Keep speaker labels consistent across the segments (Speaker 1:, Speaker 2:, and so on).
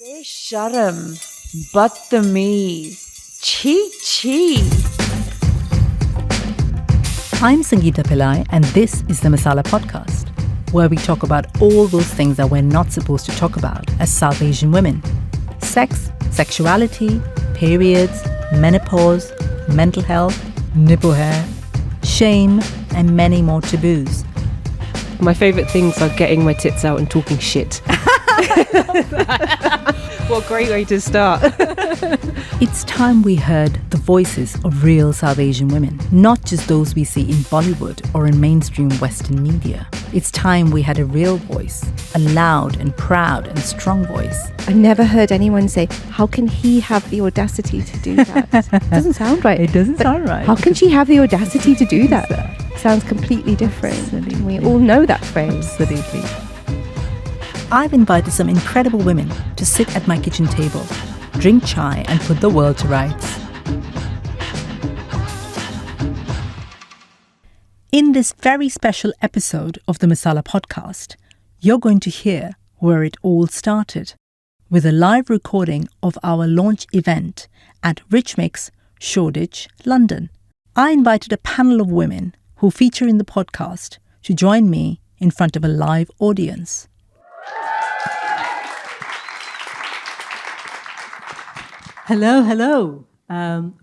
Speaker 1: Besharam, Badtameez, Chee.
Speaker 2: I'm Sangeeta Pillai, and this is the Masala Podcast, where we talk about all those things that we're not supposed to talk about as South Asian women. Sex, sexuality, periods, menopause, mental health, nipple hair, shame, and many more taboos.
Speaker 3: My favourite things are getting my tits out and talking shit. What a great way to start.
Speaker 2: It's time we heard the voices of real South Asian women, not just those we see in Bollywood or in mainstream Western media. It's time we had a real voice, a loud and proud and strong voice.
Speaker 4: I've never heard anyone say, how can he have the audacity to do that? It doesn't sound right.
Speaker 2: It doesn't sound right.
Speaker 4: How can she have the audacity to do that? Sounds completely different.
Speaker 2: Absolutely.
Speaker 4: We all know that phrase.
Speaker 2: Absolutely. I've invited some incredible women to sit at my kitchen table, drink chai and put the world to rights. In this very special episode of the Masala Podcast, you're going to hear where it all started, with a live recording of our launch event at Rich Mix, Shoreditch, London. I invited a panel of women who feature in the podcast to join me in front of a live audience. Hello.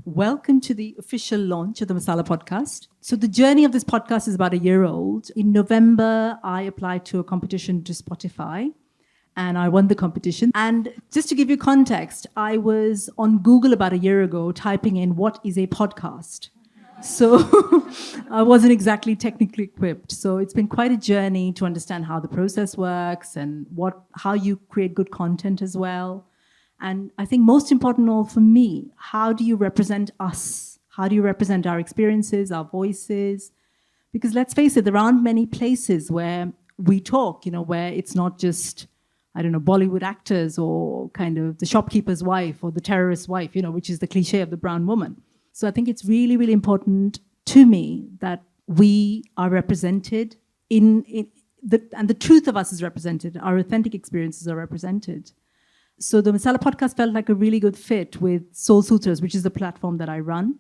Speaker 2: Welcome to the official launch of the Masala Podcast. So the journey of this podcast is about a year old. In November, I applied to a competition to Spotify and I won the competition. And just to give you context, I was on Google about a year ago typing in what is a podcast. So I wasn't exactly technically equipped. So it's been quite a journey to understand how the process works and how you create good content as well. And I think most important of all for me, how do you represent us? How do you represent our experiences, our voices? Because let's face it, there aren't many places where we talk, where it's not just, Bollywood actors or kind of the shopkeeper's wife or the terrorist's wife, which is the cliche of the brown woman. So I think it's really, really important to me that we are represented and the truth of us is represented, our authentic experiences are represented. So the Masala Podcast felt like a really good fit with Soul Suitors, which is the platform that I run,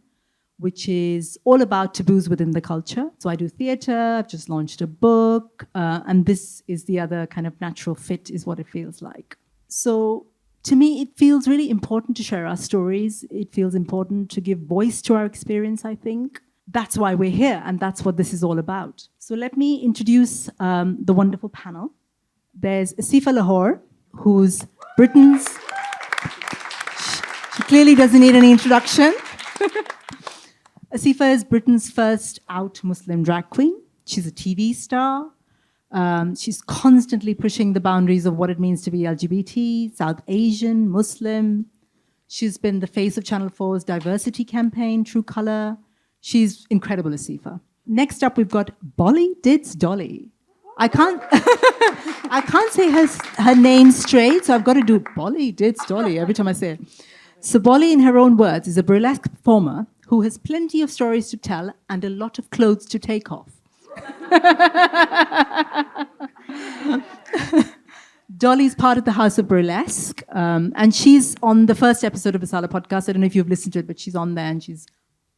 Speaker 2: which is all about taboos within the culture. So I do theatre, I've just launched a book, and this is the other kind of natural fit is what it feels like. So to me, it feels really important to share our stories. It feels important to give voice to our experience, I think. That's why we're here, and that's what this is all about. So let me introduce the wonderful panel. There's Asifa Lahore, who's Britain's... She clearly doesn't need any introduction. Asifa is Britain's first out Muslim drag queen. She's a TV star. She's constantly pushing the boundaries of what it means to be LGBT, South Asian, Muslim. She's been the face of Channel 4's diversity campaign, True Colour. She's incredible, Asifa. Next up, we've got Bolly Dids Dolly. I can't say her name straight, so I've got to do Bolly Dids Dolly every time I say it. So Bolly, in her own words, is a burlesque performer who has plenty of stories to tell and a lot of clothes to take off. Dolly's part of the House of Burlesque, and she's on the first episode of the Masala Podcast. I don't know if you've listened to it, but she's on there and she's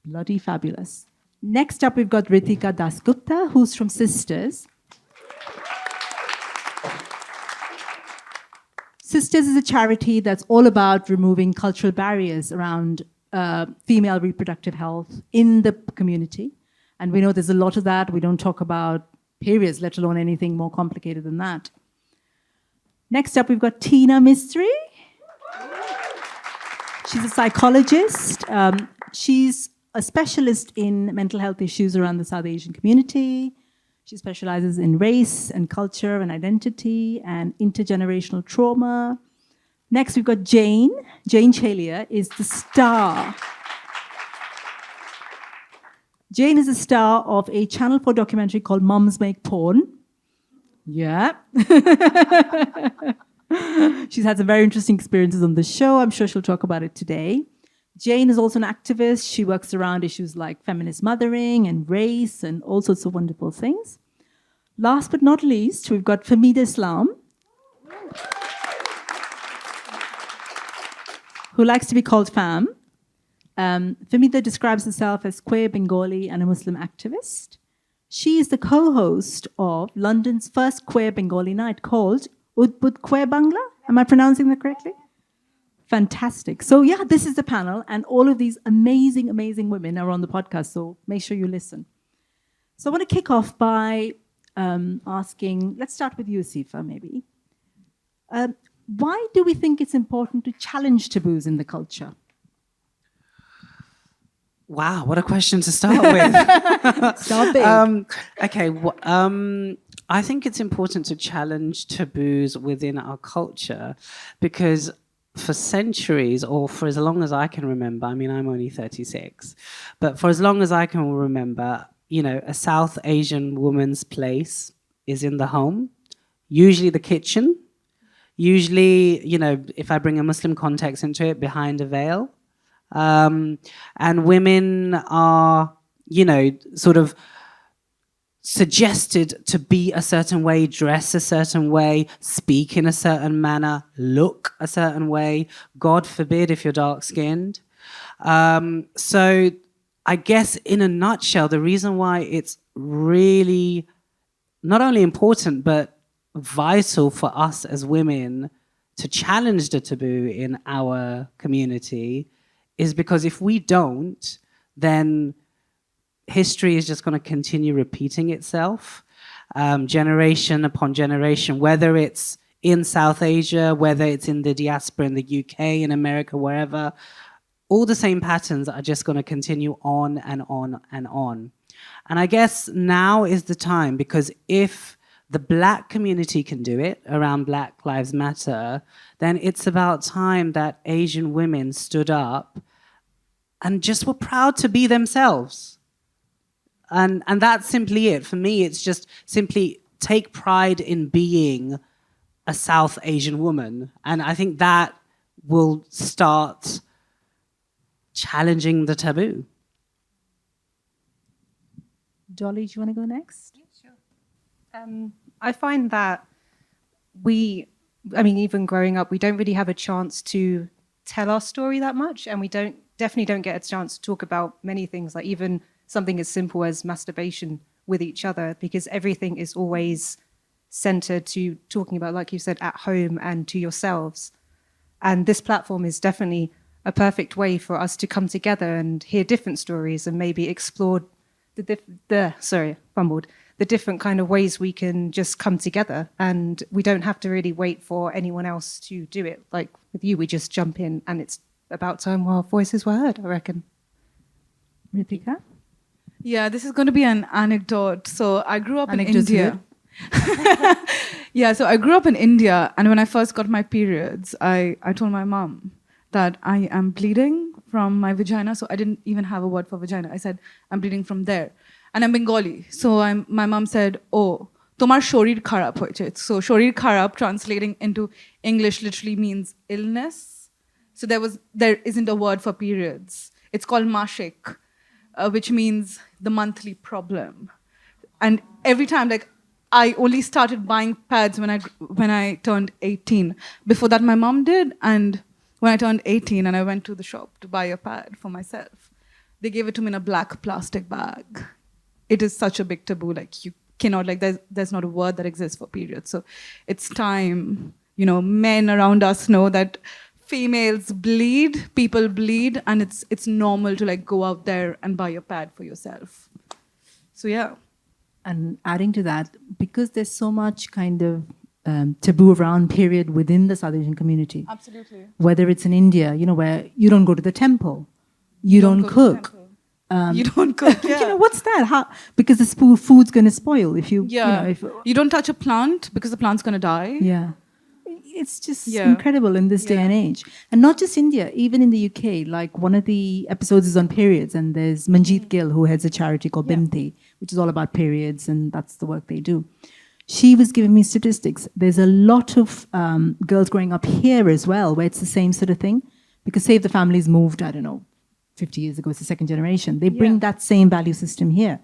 Speaker 2: bloody fabulous. Next up, we've got Rittika Dasgupta, who's from Cysters. Cysters is a charity that's all about removing cultural barriers around female reproductive health in the community. And we know there's a lot of that. We don't talk about periods, let alone anything more complicated than that. Next up, we've got Tina Mistry. She's a psychologist. She's a specialist in mental health issues around the South Asian community. She specializes in race and culture and identity and intergenerational trauma. Next, we've got Jane. Jane Chelliah is the star. Jane is a star of a Channel 4 documentary called Mums Make Porn. Yeah. She's had some very interesting experiences on the show. I'm sure she'll talk about it today. Jane is also an activist. She works around issues like feminist mothering and race and all sorts of wonderful things. Last but not least, we've got Famida Islam. who likes to be called Fam. Famida describes herself as queer Bengali and a Muslim activist. She is the co-host of London's first queer Bengali night called Udbud Queer Bangla. Am I pronouncing that correctly? Fantastic. So yeah, this is the panel, and all of these amazing, amazing women are on the podcast, so make sure you listen. So I want to kick off by asking, let's start with you, Asifa, maybe. Why do we think it's important to challenge taboos in the culture?
Speaker 5: Wow, what a question to start with.
Speaker 2: Start big.
Speaker 5: Okay, I think it's important to challenge taboos within our culture because for centuries, or for as long as I can remember, I mean, I'm only 36, but for as long as I can remember, you know, a South Asian woman's place is in the home, usually the kitchen, usually, you know, if I bring a Muslim context into it, behind a veil. And women are, you know, sort of suggested to be a certain way, dress a certain way, speak in a certain manner, look a certain way, God forbid if you're dark-skinned. So I guess in a nutshell, the reason why it's really not only important, but vital for us as women to challenge the taboo in our community is because if we don't, then history is just going to continue repeating itself, generation upon generation, whether it's in South Asia, whether it's in the diaspora in the UK, in America, wherever. All the same patterns are just going to continue on and on and on. And I guess now is the time, because if the Black community can do it around Black Lives Matter, then it's about time that Asian women stood up and just were proud to be themselves. And that's simply it. For me, it's just simply take pride in being a South Asian woman. And I think that will start challenging the taboo.
Speaker 2: Dolly, do you want to go next?
Speaker 3: Yeah, sure. I find that even growing up, we don't really have a chance to tell our story that much, and we definitely don't get a chance to talk about many things, like even something as simple as masturbation with each other, because everything is always centered to talking about, like you said, at home and to yourselves. And this platform is definitely a perfect way for us to come together and hear different stories and maybe explore the different kind of ways we can just come together. And we don't have to really wait for anyone else to do it. Like with you, we just jump in, and it's about time our voices were heard, I reckon.
Speaker 2: Rittika?
Speaker 6: Yeah, this is going to be an anecdote. So I grew up in
Speaker 2: Anecdote's
Speaker 6: India. Yeah, so I grew up in India, and when I first got my periods, I told my mom that I am bleeding from my vagina. So I didn't even have a word for vagina. I said, I'm bleeding from there. And I'm Bengali. So my mom said, oh, tomar shorir kharap hoyeche. So shorir kharap, translating into English, literally means illness. So there isn't a word for periods. It's called mashik, which means the monthly problem. And every time, like, I only started buying pads when I turned 18. Before that, my mom did. And when I turned 18 and I went to the shop to buy a pad for myself, they gave it to me in a black plastic bag. It is such a big taboo. Like, you cannot, like, there's not a word that exists for periods. So it's time, you know, men around us know that females bleed, people bleed, and it's normal to, like, go out there and buy a pad for yourself. So yeah.
Speaker 2: And adding to that, because there's so much kind of taboo around period within the South Asian community.
Speaker 6: Absolutely.
Speaker 2: Whether it's in India, you know, where you don't go to the temple, you don't cook.
Speaker 6: You don't cook, yeah.
Speaker 2: You know, what's that? How? Because the food's going to spoil if you,
Speaker 6: yeah.
Speaker 2: you know,
Speaker 6: you don't touch a plant because the plant's going to die.
Speaker 2: Yeah. It's just incredible in this day and age. And not just India, even in the UK, like one of the episodes is on periods, and there's Manjeet Gill, who heads a charity called Bimti, which is all about periods, and that's the work they do. She was giving me statistics. There's a lot of girls growing up here as well, where it's the same sort of thing. Because say if the family's moved, I don't know, 50 years ago, it's the second generation. They bring that same value system here.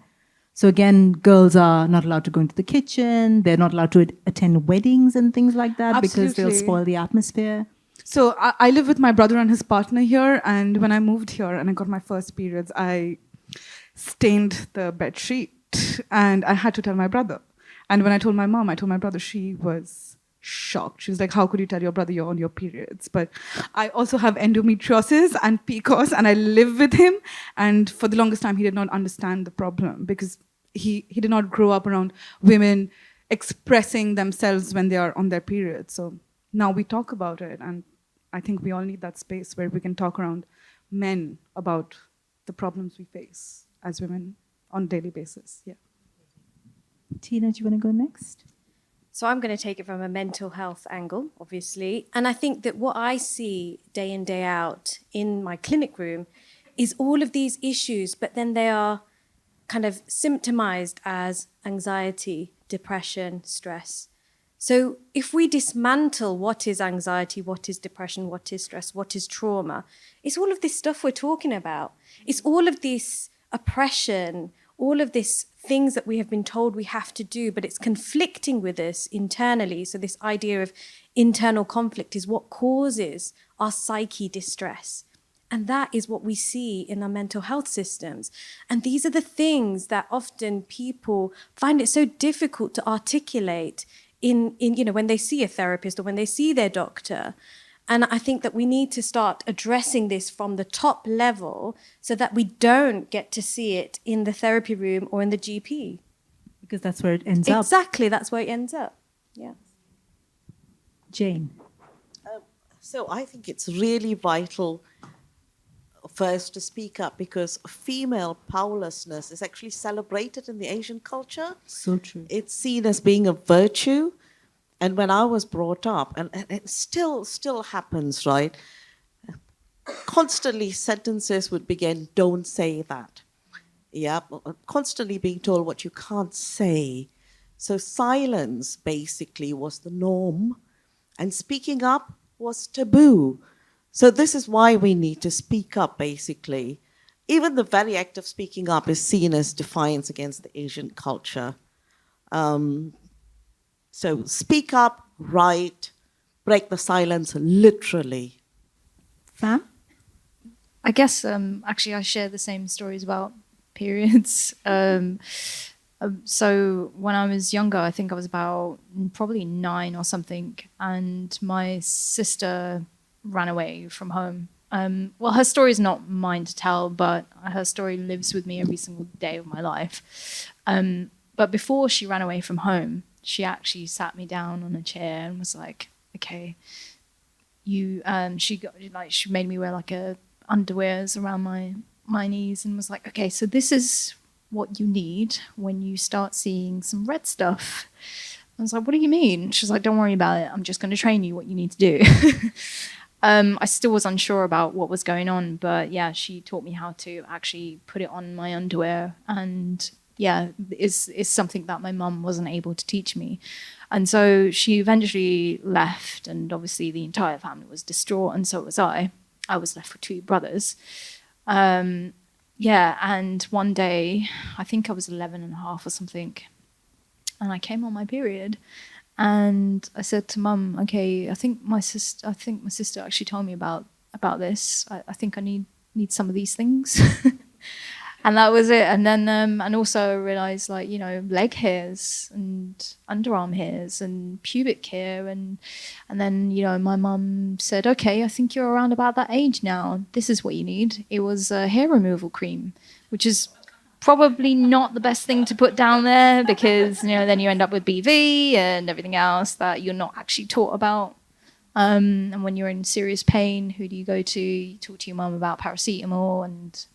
Speaker 2: So again, girls are not allowed to go into the kitchen. They're not allowed to attend weddings and things like that.
Speaker 6: Absolutely.
Speaker 2: Because they'll spoil the atmosphere.
Speaker 6: So I live with my brother and his partner here, and when I moved here and I got my first periods, I stained the bed sheet, and I had to tell my brother. And when I told my mom, I told my brother, she was shocked. She was like, how could you tell your brother you're on your periods? But I also have endometriosis and PCOS, and I live with him. And for the longest time, he did not understand the problem because he did not grow up around women expressing themselves when they are on their periods. So now we talk about it, and I think we all need that space where we can talk around men about the problems we face as women on a daily basis. Yeah.
Speaker 2: Tina, do you want to go next?
Speaker 7: So I'm going to take it from a mental health angle, obviously. And I think that what I see day in, day out in my clinic room is all of these issues, but then they are kind of symptomized as anxiety, depression, stress. So if we dismantle what is anxiety, what is depression, what is stress, what is trauma, it's all of this stuff we're talking about. It's all of this oppression, all of these things that we have been told we have to do, but it's conflicting with us internally. So this idea of internal conflict is what causes our psyche distress. And that is what we see in our mental health systems. And these are the things that often people find it so difficult to articulate in when they see a therapist or when they see their doctor. And I think that we need to start addressing this from the top level so that we don't get to see it in the therapy room or in the GP.
Speaker 2: Because that's where it ends up.
Speaker 7: Exactly, that's where it ends up. Yeah.
Speaker 2: Jane.
Speaker 8: So I think it's really vital for us to speak up because female powerlessness is actually celebrated in the Asian culture.
Speaker 2: So true.
Speaker 8: It's seen as being a virtue. And when I was brought up, and it still happens, right? Constantly sentences would begin, don't say that. Yeah, constantly being told what you can't say. So silence basically was the norm, and speaking up was taboo. So this is why we need to speak up, basically. Even the very act of speaking up is seen as defiance against the Asian culture. So speak up, write, break the silence, literally.
Speaker 2: Fam?
Speaker 9: I guess actually I share the same stories about periods. So when I was younger, I think I was about probably 9 or something, and my sister ran away from home. Well, her story is not mine to tell, but her story lives with me every single day of my life. But before she ran away from home, she actually sat me down on a chair and was like, okay, she made me wear like underwears around my knees and was like, okay, so this is what you need when you start seeing some red stuff. I was like, what do you mean? She's like, don't worry about it. I'm just going to train you what you need to do. I still was unsure about what was going on, but yeah, she taught me how to actually put it on my underwear, and yeah, is something that my mum wasn't able to teach me. And so she eventually left, and obviously the entire family was distraught, and so was I. I was left with 2 brothers. Yeah, and one day, I think I was 11 and a half or something, and I came on my period, and I said to Mum, okay, I think my sister actually told me about this. I think I need some of these things. And that was it. And then, and also I realized, like, leg hairs and underarm hairs and pubic hair. And then, my mum said, okay, I think you're around about that age now. This is what you need. It was a hair removal cream, which is probably not the best thing to put down there because, then you end up with BV and everything else that you're not actually taught about. And when you're in serious pain, who do you go to? You talk to your mum about paracetamol and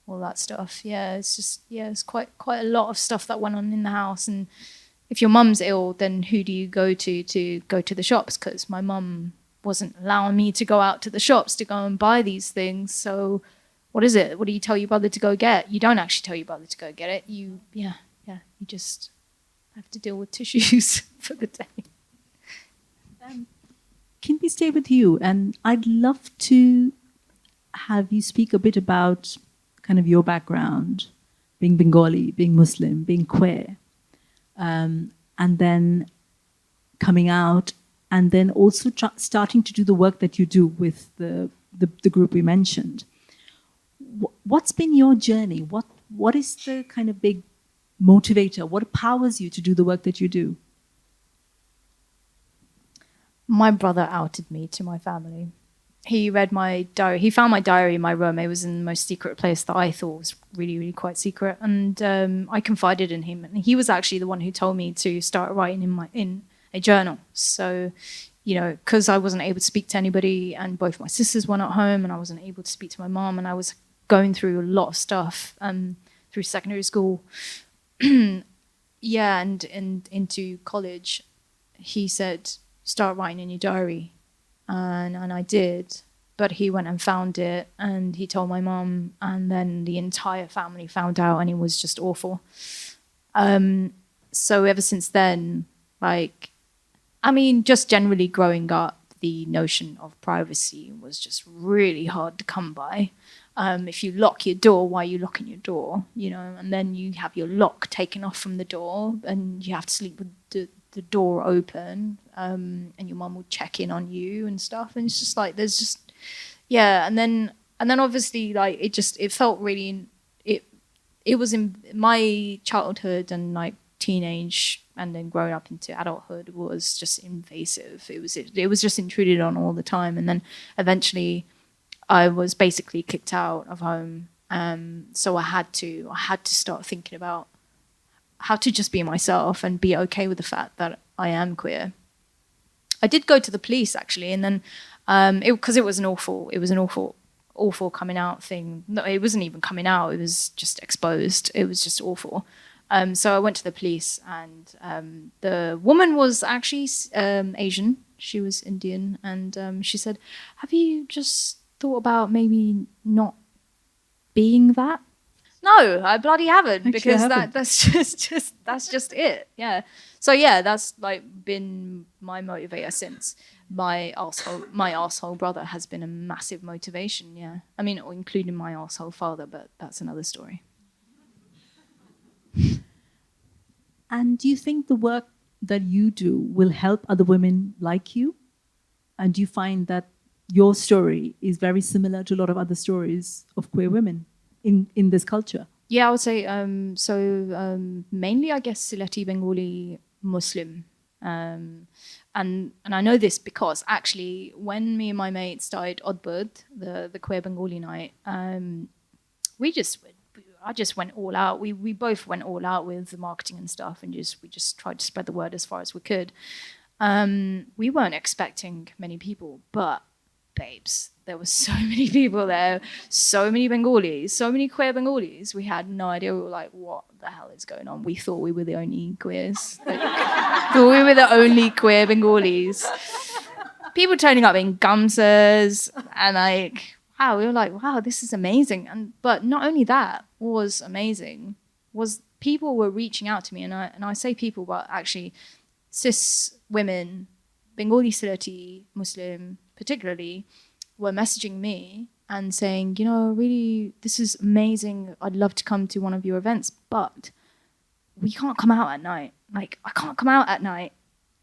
Speaker 9: all that stuff. Yeah, it's just, it's quite a lot of stuff that went on in the house. And if your mum's ill, then who do you go to go to the shops? Because my mum wasn't allowing me to go out to the shops to go and buy these things. So what is it? What do you tell your brother to go get? You don't actually tell your brother to go get it. You just have to deal with tissues for the day.
Speaker 2: Can we stay with you? And I'd love to have you speak a bit about kind of your background, being Bengali, being Muslim, being queer, and then coming out and then also starting to do the work that you do with the group we mentioned. What's been your journey? What is the kind of big motivator? What powers you to do the work that you do?
Speaker 9: My brother outed me to my family. He read my diary. He found my diary in my room. It was in the most secret place that I thought was really, really quite secret. And I confided in him. And he was actually the one who told me to start writing in a journal. So, because I wasn't able to speak to anybody, and both my sisters weren't at home, and I wasn't able to speak to my mom, and I was going through a lot of stuff through secondary school. Yeah, and into college, he said, start writing in your diary. And I did, but he went and found it, and he told my mom, and then the entire family found out, and it was just awful. So ever since then, just generally growing up, the notion of privacy was just really hard to come by. If you lock your door, why are you locking your door? And then you have your lock taken off from the door, and you have to sleep with the door open, and your mum will check in on you and stuff, and it's just like there's just and then obviously it felt really it was in my childhood and teenage, and then growing up into adulthood was just invasive. It was just intruded on all the time, and then eventually I was basically kicked out of home, so I had to start thinking about how to just be myself and be okay with the fact that I am queer. I did go to the police actually, and then because it was an awful coming out thing. No, it wasn't even coming out; it was just exposed. It was just awful. So I went to the police, and the woman was actually Asian. She was Indian, and she said, "Have you just thought about maybe not being that?" No, I bloody haven't, because that's just it. Yeah. So yeah, that's been my motivator since. My arsehole brother has been a massive motivation. Yeah. I mean, including my arsehole father, but that's another story.
Speaker 2: And do you think the work that you do will help other women like you? And do you find that your story is very similar to a lot of other stories of queer women in this culture?
Speaker 9: Yeah, I would say mainly, I guess, Sylheti Bengali Muslim. And I know this because actually when me and my mate started Odbud, the queer Bengali night, I just went all out. We both went all out with the marketing and stuff, and we just tried to spread the word as far as we could. We weren't expecting many people, but babes, there were so many people there, so many Bengalis, so many queer Bengalis. We had no idea. We were like, what the hell is going on? We thought we were the only queers. Thought we were the only queer Bengalis. People turning up in gamsas, and wow, we were like, wow, this is amazing. But not only that was amazing, was people were reaching out to me, and I say people, but actually cis women, Bengali Sylheti Muslim particularly, were messaging me and saying, really, this is amazing. I'd love to come to one of your events, but we can't come out at night. I can't come out at night.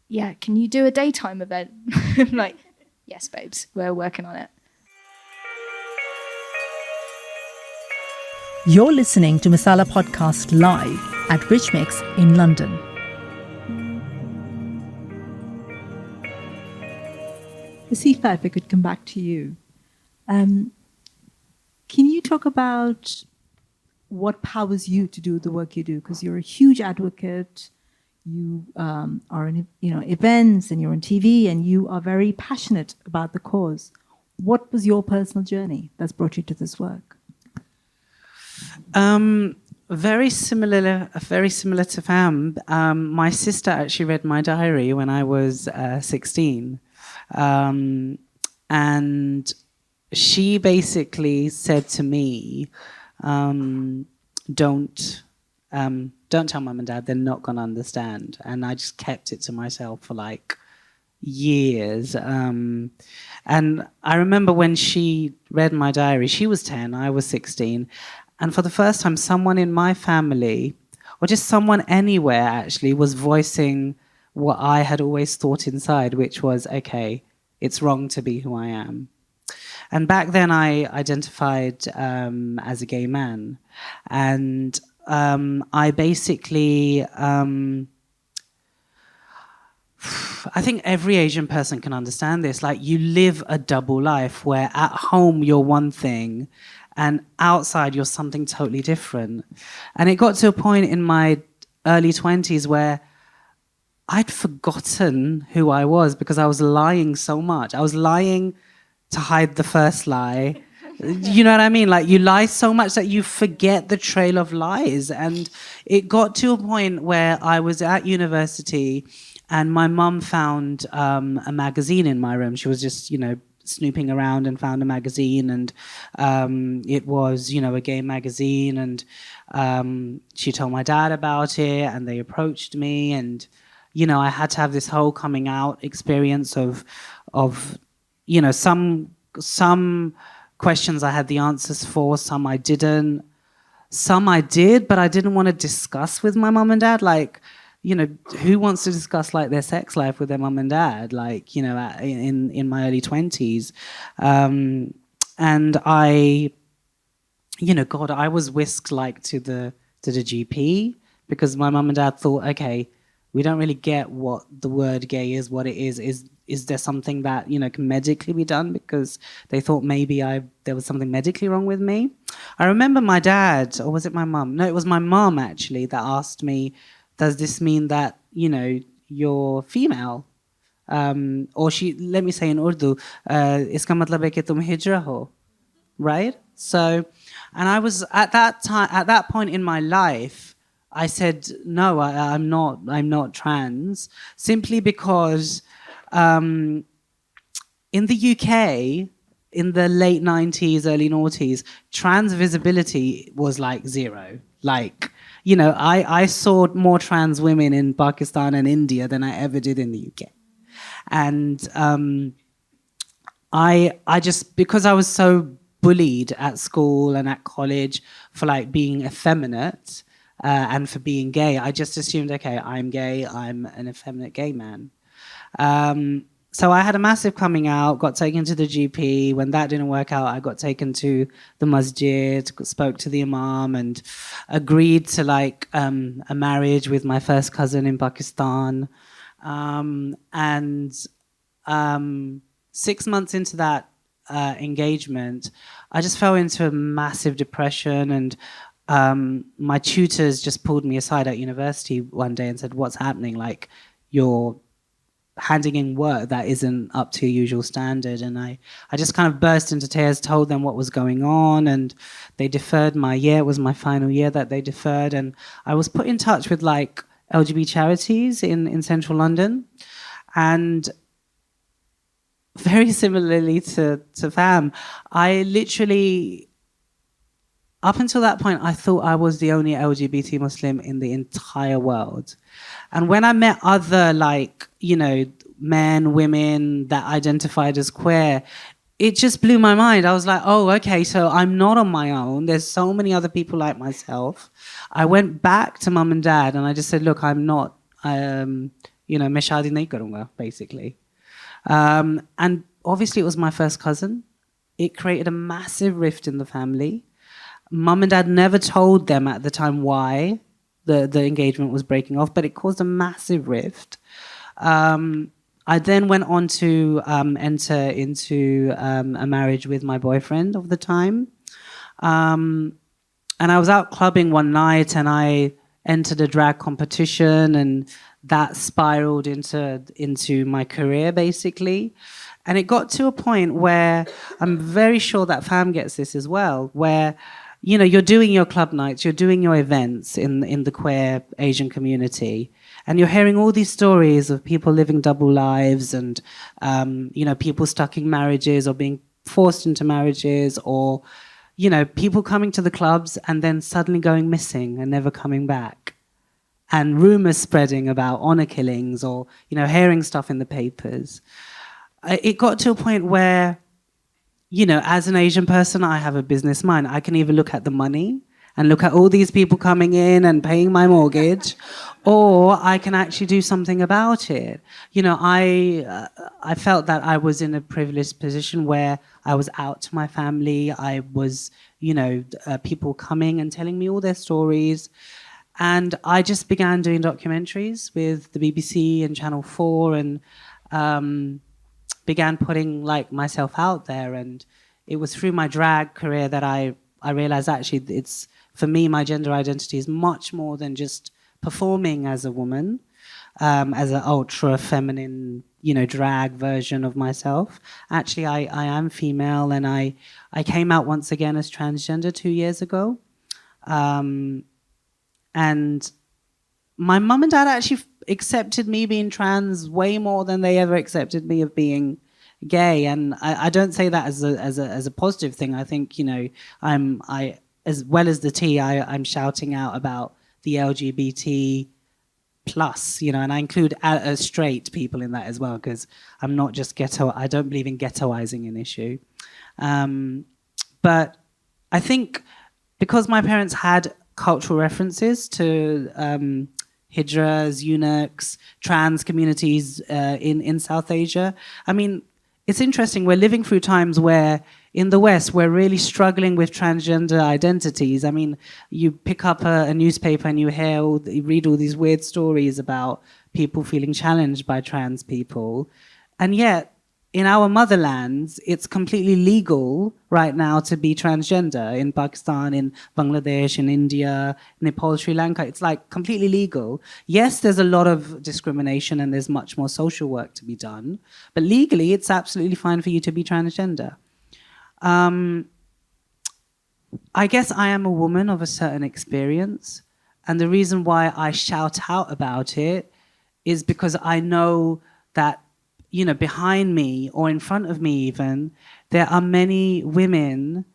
Speaker 9: Yeah, can you do a daytime event? I'm like, yes, babes, we're working on it.
Speaker 10: You're listening to Masala Podcast live at Rich Mix in London.
Speaker 2: Asifa, if I could come back to you. Can you talk about what powers you to do the work you do? Because you're a huge advocate. You are in events, and you're on TV, and you are very passionate about the cause. What was your personal journey that's brought you to this work?
Speaker 5: Very similar to Fam. My sister actually read my diary when I was 16. And she basically said to me, don't tell mum and dad, they're not going to understand. And I just kept it to myself for years. And I remember when she read my diary, she was 10, I was 16. And for the first time, someone in my family, or just someone anywhere actually, was voicing what I had always thought inside, which was, okay, it's wrong to be who I am. And back then I identified as a gay man. And I basically, I think every Asian person can understand this. Like, you live a double life where at home you're one thing and outside you're something totally different. And it got to a point in my early 20s where I'd forgotten who I was because I was lying so much. I was lying to hide the first lie. You know what I mean? Like, you lie so much that you forget the trail of lies. And it got to a point where I was at university and my mum found a magazine in my room. She was just, snooping around and found a magazine, and it was, a gay magazine. And she told my dad about it, and they approached me, and I had to have this whole coming out experience of some questions I had the answers for, some I didn't. Some I did, but I didn't want to discuss with my mum and dad. Like, who wants to discuss like their sex life with their mum and dad? Like, in my early 20s. And I, God, I was whisked like to the GP because my mum and dad thought, okay, we don't really get what the word gay is, what it is. Is there something that, can medically be done? Because they thought maybe there was something medically wrong with me. I remember my dad, or was it my mum? No, it was my mum actually that asked me, does this mean that, you're female? Or let me say in Urdu, iska matlab hai ki tum hijra ho, right? So, and I was at that point in my life, I said, no, I'm not trans, simply because in the UK, in the late 90s, early noughties, trans visibility was like zero. Like, I saw more trans women in Pakistan and India than I ever did in the UK. And I just, because I was so bullied at school and at college for like being effeminate and for being gay, I just assumed, okay, I'm gay, I'm an effeminate gay man. So I had a massive coming out, got taken to the GP. When that didn't work out, I got taken to the masjid, spoke to the imam, and agreed to like a marriage with my first cousin in Pakistan. And 6 months into that engagement, I just fell into a massive depression, and my tutors just pulled me aside at university one day and said, what's happening? Like, you're handing in work that isn't up to your usual standard. And I just kind of burst into tears, told them what was going on, and they deferred my year. It was my final year that they deferred. And I was put in touch with like LGBT charities in central London. And very similarly to Fam, I literally, up until that point, I thought I was the only LGBT Muslim in the entire world. And when I met other, like, men, women that identified as queer, it just blew my mind. I was like, oh, okay, so I'm not on my own. There's so many other people like myself. I went back to mum and dad and I just said, look, I'm not, main shaadi nahi karunga, basically. And obviously it was my first cousin. It created a massive rift in the family. Mum and dad never told them at the time why the engagement was breaking off, but it caused a massive rift. I then went on to enter into a marriage with my boyfriend of the time. And I was out clubbing one night and I entered a drag competition, and that spiraled into my career, basically. And it got to a point where I'm very sure that Fam gets this as well, where you're doing your club nights, you're doing your events in the queer Asian community, and you're hearing all these stories of people living double lives and, people stuck in marriages or being forced into marriages, or, people coming to the clubs and then suddenly going missing and never coming back. And rumors spreading about honor killings or, hearing stuff in the papers. It got to a point where, as an Asian person, I have a business mind. I can either look at the money and look at all these people coming in and paying my mortgage, or I can actually do something about it. You know, I felt that I was in a privileged position where I was out to my family. I was, you know, people coming and telling me all their stories. And I just began doing documentaries with the BBC and Channel 4 and began putting like myself out there. And it was through my drag career that I realized actually it's, for me, my gender identity is much more than just performing as a woman, as an ultra feminine, you know, drag version of myself. Actually, I am female, and I came out once again as transgender 2 years ago. And my mum and dad actually accepted me being trans way more than they ever accepted me of being gay. And I don't say that as a positive thing. I think, you know, I as well as the T, I'm shouting out about the LGBT plus, you know, and I include straight people in that as well, because I'm not just ghetto. I don't believe in ghettoizing an issue. But I think because my parents had cultural references to hijras, eunuchs, trans communities in South Asia. I mean, it's interesting. We're living through times where in the West, we're really struggling with transgender identities. I mean, you pick up a newspaper and you read all these weird stories about people feeling challenged by trans people. And yet, in our motherlands, it's completely legal right now to be transgender. In Pakistan, in Bangladesh, in India, Nepal, Sri Lanka, it's like completely legal. Yes, there's a lot of discrimination and there's much more social work to be done, but legally, it's absolutely fine for you to be transgender. I guess I am a woman of a certain experience, and the reason why I shout out about it is because I know that, you know, behind me or in front of me even, there are many women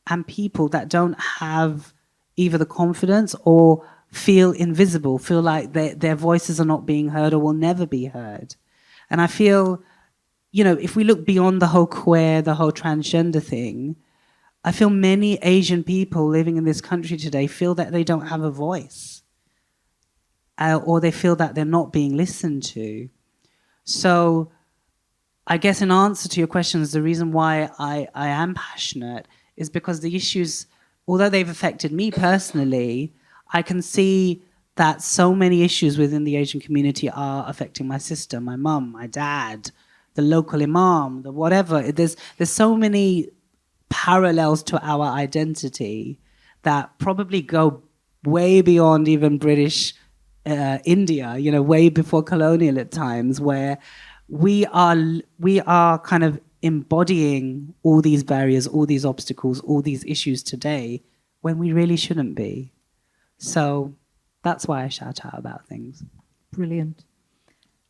Speaker 5: and people that don't have either the confidence or feel invisible, feel like their voices are not being heard or will never be heard. And I feel, you know, if we look beyond the whole queer, the whole transgender thing, I feel many Asian people living in this country today feel that they don't have a voice, or they feel that they're not being listened to. So I guess in answer to your questions, the reason why I am passionate is because the issues, although they've affected me personally, I can see that so many issues within the Asian community are affecting my sister, my mum, my dad, the local imam, the whatever. There's so many parallels to our identity that probably go way beyond even British India, you know, way before colonial at times, where we are kind of embodying all these barriers, all these obstacles, all these issues today when we really shouldn't be. So that's why I shout out about things.
Speaker 2: Brilliant.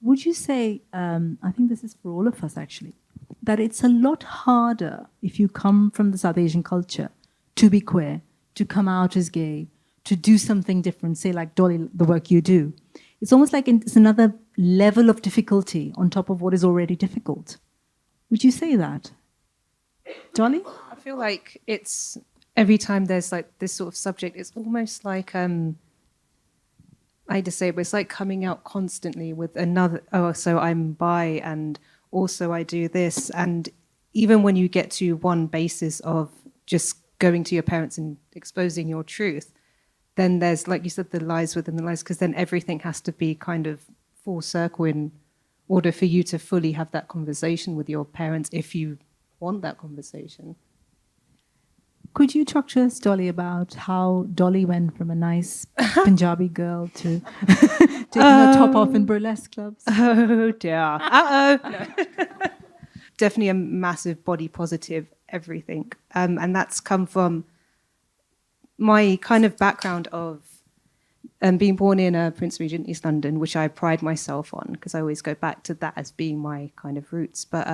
Speaker 2: Would you say, I think this is for all of us actually, that it's a lot harder if you come from the South Asian culture to be queer, to come out as gay, to do something different, say like Dolly, the work you do. It's almost like it's another level of difficulty on top of what is already difficult. Would you say that? Dolly?
Speaker 3: I feel like it's every time there's like this sort of subject, it's almost like I hate to say it, but it's like coming out constantly with another, oh, so I'm bi and also I do this. And even when you get to one basis of just going to your parents and exposing your truth, then there's, like you said, the lies within the lies, because then everything has to be kind of full circle in order for you to fully have that conversation with your parents if you want that conversation.
Speaker 2: Could you talk to us, Dolly, about how Dolly went from a nice Punjabi girl to taking her top off in burlesque clubs?
Speaker 3: Oh, dear. Uh-oh. No. Definitely a massive body positive everything. And that's come from my kind of background of being born in Prince Regent, East London, which I pride myself on because I always go back to that as being my kind of roots. But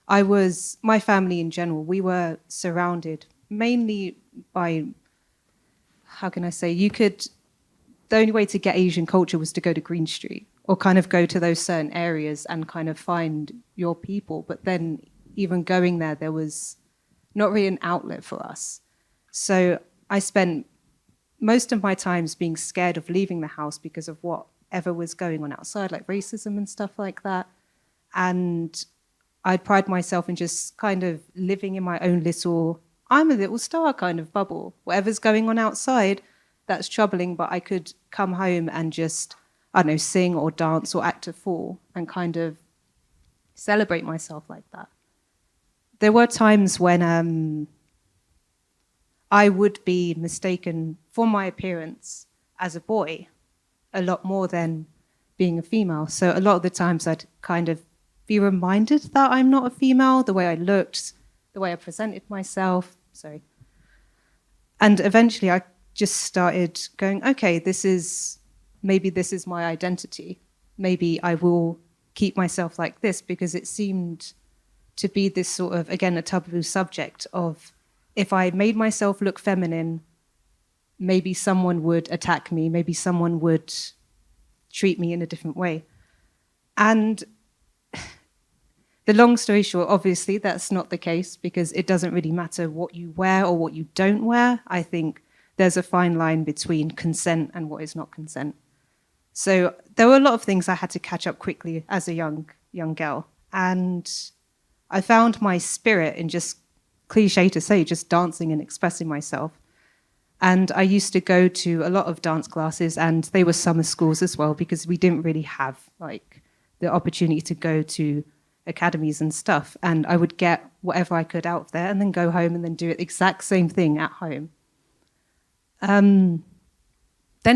Speaker 3: my family in general, we were surrounded mainly by, how can I say, the only way to get Asian culture was to go to Green Street or kind of go to those certain areas and kind of find your people. But then even going there was not really an outlet for us. So I spent most of my times being scared of leaving the house because of whatever was going on outside, like racism and stuff like that. And I'd pride myself in just kind of living in my own little, I'm a little star kind of bubble. Whatever's going on outside, that's troubling, but I could come home and just, I don't know, sing or dance or act a fool and kind of celebrate myself like that. There were times when I would be mistaken for my appearance as a boy a lot more than being a female. So a lot of the times I'd kind of be reminded that I'm not a female, the way I looked, the way I presented myself. Sorry. And eventually I just started going, okay, maybe this is my identity. Maybe I will keep myself like this, because it seemed to be this sort of, again, a taboo subject of, if I made myself look feminine, maybe someone would attack me, maybe someone would treat me in a different way. And the long story short, obviously, that's not the case, because it doesn't really matter what you wear or what you don't wear. I think there's a fine line between consent and what is not consent. So there were a lot of things I had to catch up quickly as a young girl. And I found my spirit in, just cliche to say, just dancing and expressing myself. And I used to go to a lot of dance classes, and they were summer schools as well, because we didn't really have like the opportunity to go to academies and stuff. And I would get whatever I could out of there and then go home and then do the exact same thing at home. Then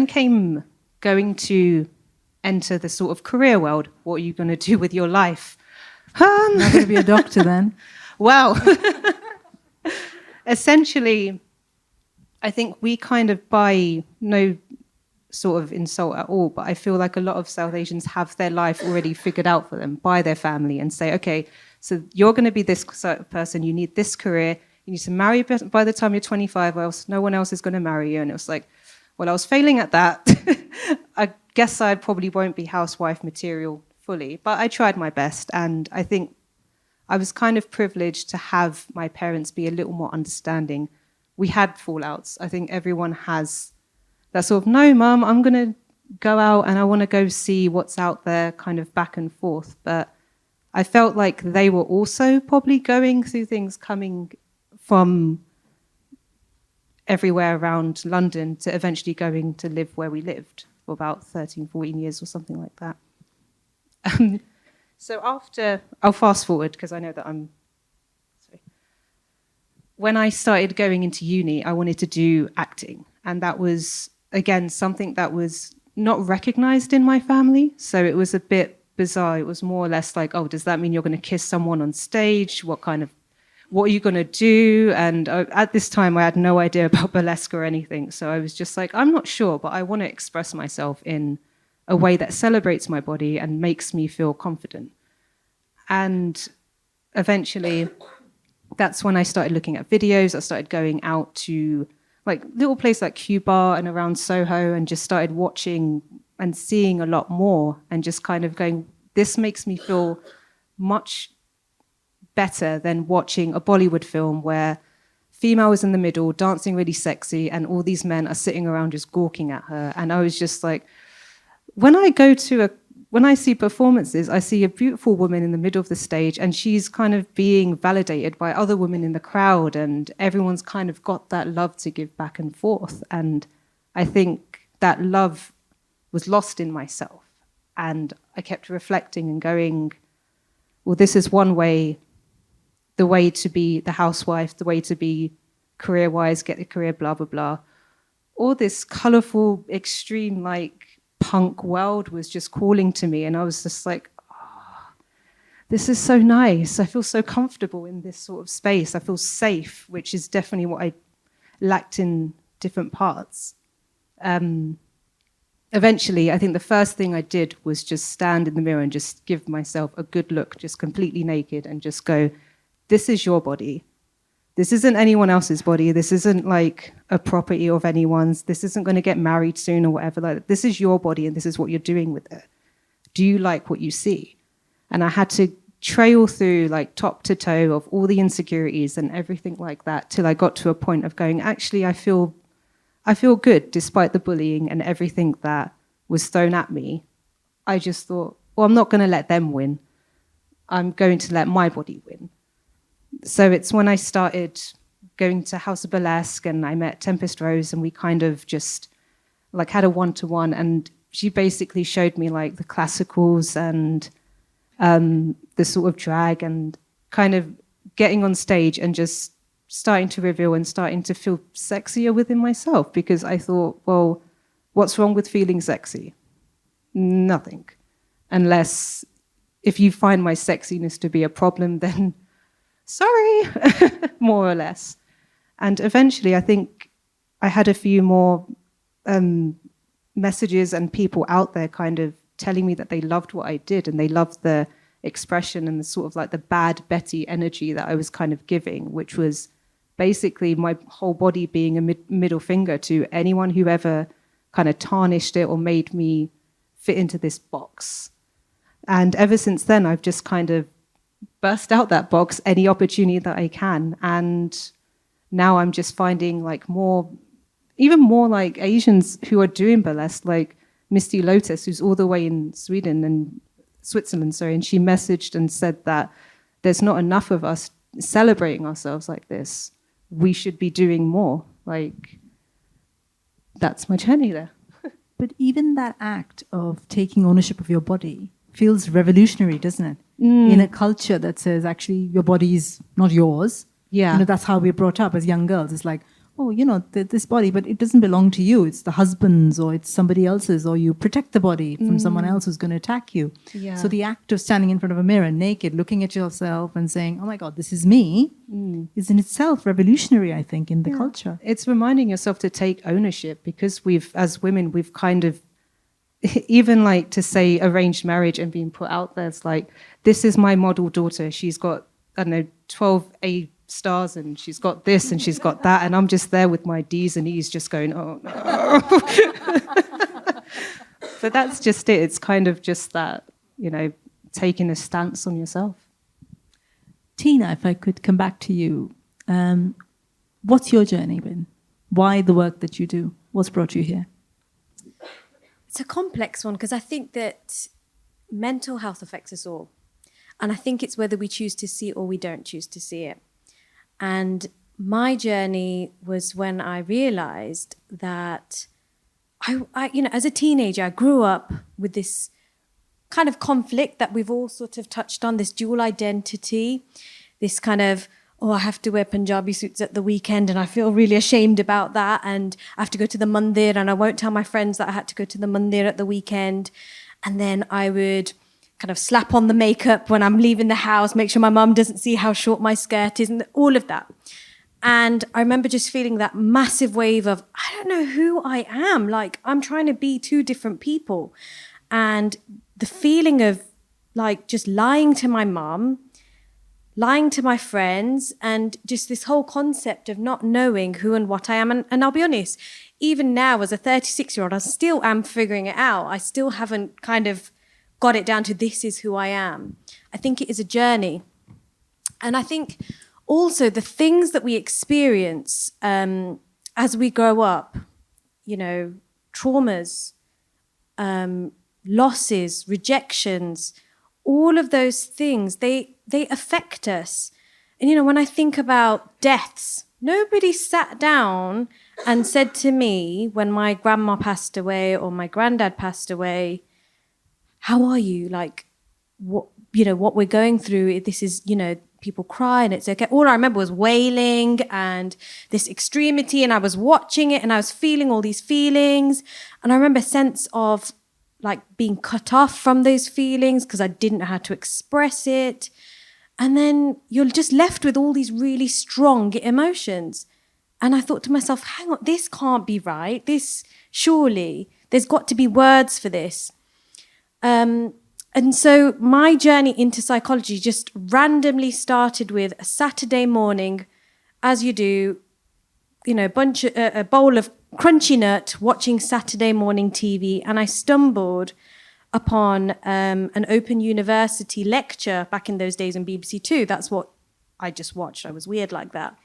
Speaker 3: came going to enter the sort of career world. What are you going to do with your life?
Speaker 2: Not going to be a doctor then?
Speaker 3: Well, essentially, I think we kind of, by no sort of insult at all, but I feel like a lot of South Asians have their life already figured out for them by their family, and say, okay, so you're going to be this sort of person, you need this career, you need to marry by the time you're 25, or else no one else is going to marry you. And it was like, well, I was failing at that. I guess I probably won't be housewife material fully, but I tried my best. And I think I was kind of privileged to have my parents be a little more understanding. We had fallouts. I think everyone has that sort of, no, Mum, I'm going to go out and I want to go see what's out there, kind of back and forth. But I felt like they were also probably going through things coming from everywhere around London to eventually going to live where we lived for about 13, 14 years or something like that. So after, I'll fast forward because I know that when I started going into uni, I wanted to do acting. And that was, again, something that was not recognized in my family. So it was a bit bizarre. It was more or less like, oh, does that mean you're going to kiss someone on stage? What are you going to do? And at this time, I had no idea about burlesque or anything. So I was just like, I'm not sure, but I want to express myself in a way that celebrates my body and makes me feel confident. And eventually, that's when I started looking at videos. I started going out to like little places like Cuba and around Soho, and just started watching and seeing a lot more, and just kind of going, this makes me feel much better than watching a Bollywood film where female is in the middle, dancing really sexy, and all these men are sitting around just gawking at her. And I was just like, when I see performances, I see a beautiful woman in the middle of the stage, and she's kind of being validated by other women in the crowd, and everyone's kind of got that love to give back and forth. And I think that love was lost in myself. And I kept reflecting and going, well, this is one way, the way to be the housewife, the way to be career-wise, get a career, blah, blah, blah. All this colorful, extreme, like, punk world was just calling to me, and I was just like, oh, this is so nice. I feel so comfortable in this sort of space. I feel safe, which is definitely what I lacked in different parts. Eventually, I think the first thing I did was just stand in the mirror and just give myself a good look, just completely naked, and just go, this is your body. This isn't anyone else's body. This isn't like a property of anyone's. This isn't going to get married soon or whatever. Like, this is your body, and this is what you're doing with it. Do you like what you see? And I had to trail through like top to toe of all the insecurities and everything like that till I got to a point of going, actually, I feel I feel good despite the bullying and everything that was thrown at me. I just thought, well, I'm not going to let them win. I'm going to let my body win. So it's when I started going to House of Burlesque and I met Tempest Rose, and we kind of just like had a one-to-one, and she basically showed me like the classicals and the sort of drag, and kind of getting on stage and just starting to reveal and starting to feel sexier within myself, because I thought, well, what's wrong with feeling sexy? Nothing. Unless if you find my sexiness to be a problem, then sorry, more or less. And eventually I think I had a few more messages and people out there kind of telling me that they loved what I did, and they loved the expression and the sort of like the bad Betty energy that I was kind of giving, which was basically my whole body being a middle finger to anyone who ever kind of tarnished it or made me fit into this box. And ever since then, I've just kind of burst out that box any opportunity that I can. And now I'm just finding like even more like Asians who are doing burlesque, like Misty Lotus, who's all the way in Switzerland, and she messaged and said that there's not enough of us celebrating ourselves like this. We should be doing more. Like, that's my journey there.
Speaker 2: But even that act of taking ownership of your body feels revolutionary, doesn't it? In a culture that says, actually, your body is not yours.
Speaker 3: Yeah.
Speaker 2: You know, that's how we're brought up as young girls. It's like, oh, you know, this body, but it doesn't belong to you. It's the husband's, or it's somebody else's, or you protect the body from someone else who's going to attack you.
Speaker 3: Yeah.
Speaker 2: So the act of standing in front of a mirror naked, looking at yourself and saying, oh my God, this is me, is in itself revolutionary, I think, in the culture.
Speaker 3: It's reminding yourself to take ownership, because as women, we've kind of, even like to say arranged marriage and being put out there, it's like, this is my model daughter. She's got, I don't know, 12 A stars, and she's got this and she's got that, and I'm just there with my D's and E's just going, oh no. But that's just it. It's kind of just that, you know, taking a stance on yourself.
Speaker 2: Tina, if I could come back to you, what's your journey been? Why the work that you do? What's brought you here?
Speaker 7: It's a complex one, because I think that mental health affects us all. And I think it's whether we choose to see it or we don't choose to see it. And my journey was when I realized that I you know, as a teenager, I grew up with this kind of conflict that we've all sort of touched on, this dual identity, this kind of, oh, I have to wear Punjabi suits at the weekend and I feel really ashamed about that, and I have to go to the mandir and I won't tell my friends that I had to go to the mandir at the weekend. And then I would kind of slap on the makeup when I'm leaving the house, make sure my mum doesn't see how short my skirt is, and all of that. And I remember just feeling that massive wave of, I don't know who I am. Like, I'm trying to be two different people. And the feeling of like just lying to my mum, lying to my friends, and just this whole concept of not knowing who and what I am. And I'll be honest, even now as a 36-year-old, I still am figuring it out. I still haven't kind of got it down to this is who I am. I think it is a journey. And I think also the things that we experience as we grow up, you know, traumas, losses, rejections, all of those things, they affect us. And, you know, when I think about deaths, nobody sat down and said to me when my grandma passed away or my granddad passed away, how are you? Like, what, you know, what we're going through, this is, you know, people cry and it's okay. All I remember was wailing and this extremity, and I was watching it and I was feeling all these feelings. And I remember a sense of like being cut off from those feelings because I didn't know how to express it. And then you're just left with all these really strong emotions. And I thought to myself, hang on, this can't be right. This, surely, there's got to be words for this. And so my journey into psychology just randomly started with a Saturday morning, as you do, you know, a bowl of crunchy nut, watching Saturday morning TV, and I stumbled upon an Open University lecture back in those days on BBC Two. That's what I just watched. I was weird like that.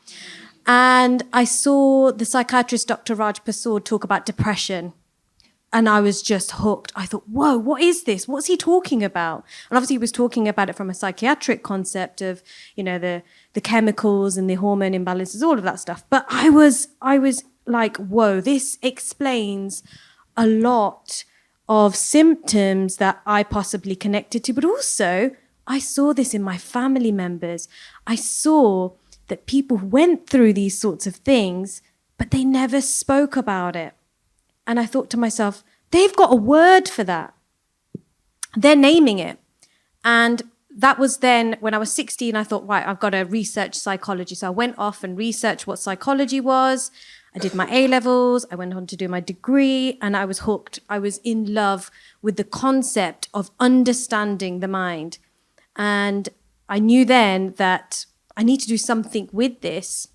Speaker 7: And I saw the psychiatrist, Dr. Raj Persaud, talk about depression. And I was just hooked. I thought, whoa, what is this? What's he talking about? And obviously he was talking about it from a psychiatric concept of, the chemicals and the hormone imbalances, all of that stuff. But I was like, whoa, this explains a lot of symptoms that I possibly connected to. But also, I saw this in my family members. I saw that people went through these sorts of things, but they never spoke about it. And I thought to myself, they've got a word for that. They're naming it. And that was then, when I was 16, I thought, right, I've got to research psychology. So I went off and researched what psychology was. I did my A-levels. I went on to do my degree, and I was hooked. I was in love with the concept of understanding the mind. And I knew then that I need to do something with this.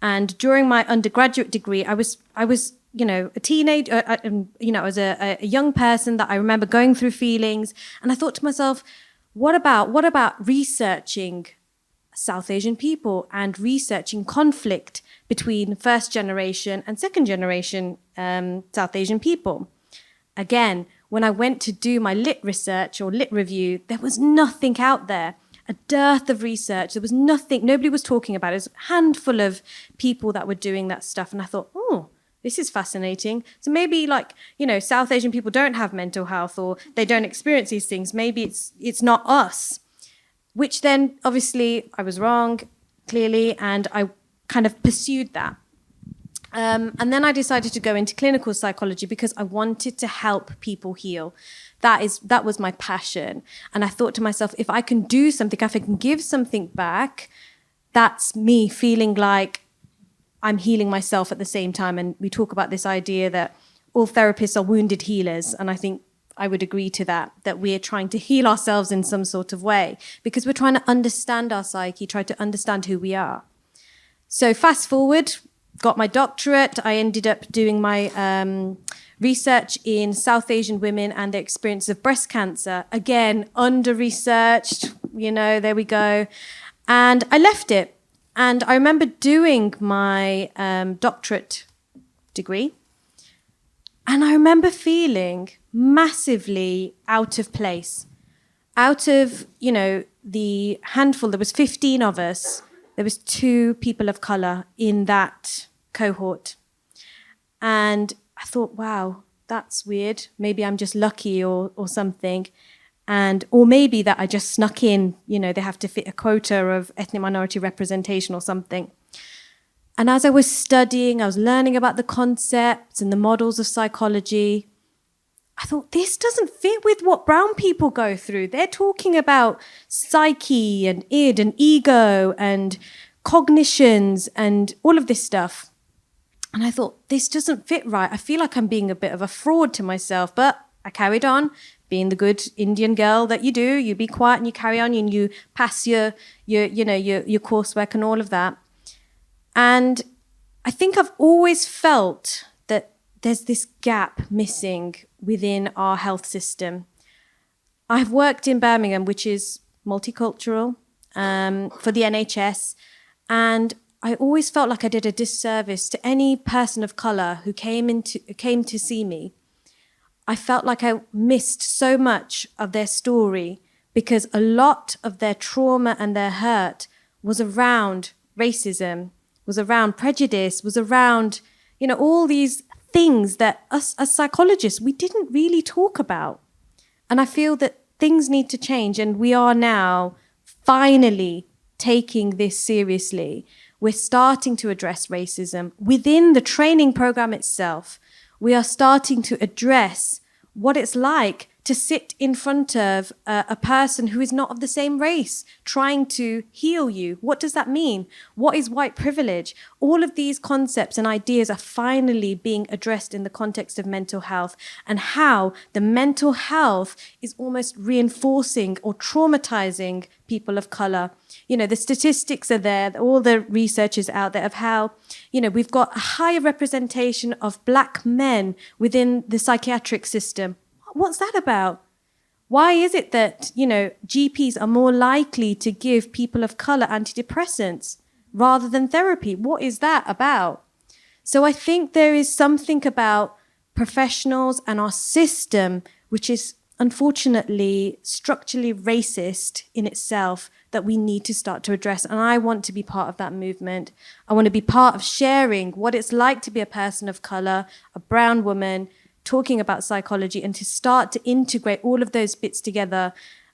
Speaker 7: And during my undergraduate degree, I was a teenager, I was a young person that I remember going through feelings. And I thought to myself, what about researching South Asian people and researching conflict between first generation and second generation South Asian people? Again, when I went to do my lit research or lit review, there was nothing out there. A dearth of research. There was nothing, nobody was talking about it. It was a handful of people that were doing that stuff. And I thought, oh, this is fascinating. So maybe South Asian people don't have mental health, or they don't experience these things. Maybe it's not us. Which then, obviously, I was wrong, clearly, and I kind of pursued that. And then I decided to go into clinical psychology because I wanted to help people heal. That was my passion. And I thought to myself, if I can do something, if I can give something back, that's me feeling like I'm healing myself at the same time. And we talk about this idea that all therapists are wounded healers. And I think I would agree to that we're trying to heal ourselves in some sort of way because we're trying to understand our psyche, try to understand who we are. So fast forward, got my doctorate. I ended up doing my research in South Asian women and their experience of breast cancer. Again, under-researched, there we go. And I left it. And I remember doing my doctorate degree. And I remember feeling massively out of place. Out of, the handful, there was 15 of us. There was 2 people of color in that cohort. And I thought, wow, that's weird. Maybe I'm just lucky or something. Or maybe that I just snuck in, they have to fit a quota of ethnic minority representation or something. And as I was studying, I was learning about the concepts and the models of psychology. I thought, this doesn't fit with what brown people go through. They're talking about psyche and id and ego and cognitions and all of this stuff. And I thought, this doesn't fit right. I feel like I'm being a bit of a fraud to myself. But I carried on being the good Indian girl that you do. You be quiet and you carry on and you pass your coursework and all of that. And I think I've always felt that there's this gap missing within our health system. I've worked in Birmingham, which is multicultural, for the NHS. And I always felt like I did a disservice to any person of colour who came to see me. I felt like I missed so much of their story because a lot of their trauma and their hurt was around racism, was around prejudice, was around, all these things that us as psychologists, we didn't really talk about. And I feel that things need to change, and we are now finally taking this seriously. We're starting to address racism within the training program itself. We are starting to address what it's like to sit in front of a person who is not of the same race, trying to heal you. What does that mean? What is white privilege? All of these concepts and ideas are finally being addressed in the context of mental health, and how the mental health is almost reinforcing or traumatizing people of color. The statistics are there, all the research is out there of how, we've got a higher representation of black men within the psychiatric system. What's that about? Why is it that, GPs are more likely to give people of color antidepressants? rather than therapy. What is that about? So I think there is something about professionals and our system, which is unfortunately structurally racist in itself, that we need to start to address. And I want to be part of that movement. I want to be part of sharing what it's like to be a person of color, a brown woman, talking about psychology, and to start to integrate all of those bits together.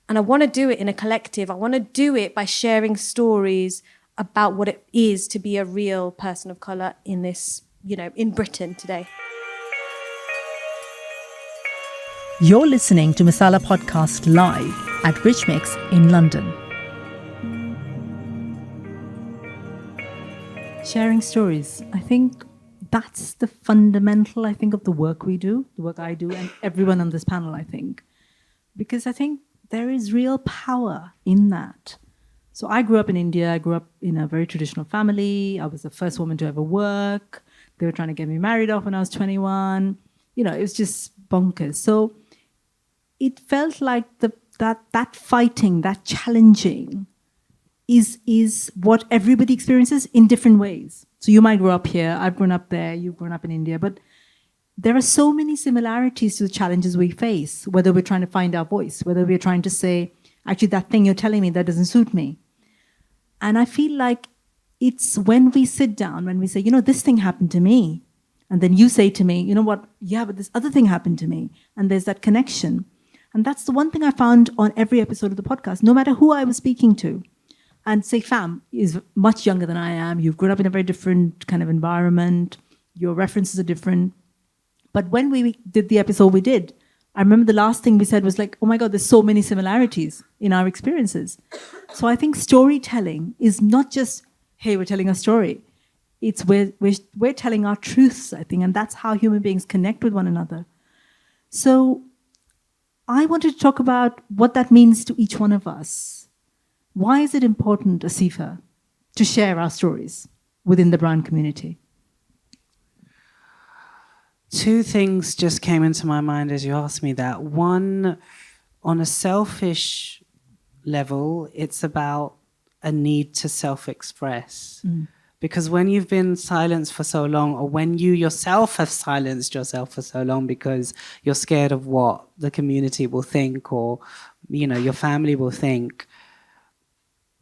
Speaker 7: And I want to do it in a collective. I want to do it by sharing stories about what it is to be a real person of color in this, in Britain today.
Speaker 10: You're listening to Masala Podcast Live at Rich Mix in London.
Speaker 2: Sharing stories. I think that's the fundamental, of the work we do, the work I do, and everyone on this panel, I think. Because I think there is real power in that. So I grew up in India. I grew up in a very traditional family. I was the first woman to ever work. They were trying to get me married off when I was 21. It was just bonkers. So it felt like that fighting, that challenging is what everybody experiences in different ways. So you might grow up here, I've grown up there, you've grown up in India, but there are so many similarities to the challenges we face, whether we're trying to find our voice, whether we're trying to say, actually, that thing you're telling me, that doesn't suit me. And I feel like it's when we sit down, when we say, this thing happened to me, and then you say to me, you know what, yeah, but this other thing happened to me, and there's that connection. And that's the one thing I found on every episode of the podcast, no matter who I was speaking to. And say, Fam is much younger than I am. You've grown up in a very different kind of environment. Your references are different. But when we did the episode we did, I remember the last thing we said was like, oh my God, there's so many similarities in our experiences. So I think storytelling is not just, hey, we're telling a story. It's we're telling our truths, I think, and that's how human beings connect with one another. So I wanted to talk about what that means to each one of us. Why is it important, Asifa, to share our stories within the brown community?
Speaker 5: Two things just came into my mind as you asked me that. One, on a selfish level, it's about a need to self-express. Because when you've been silenced for so long, or when you yourself have silenced yourself for so long because you're scared of what the community will think or, your family will think,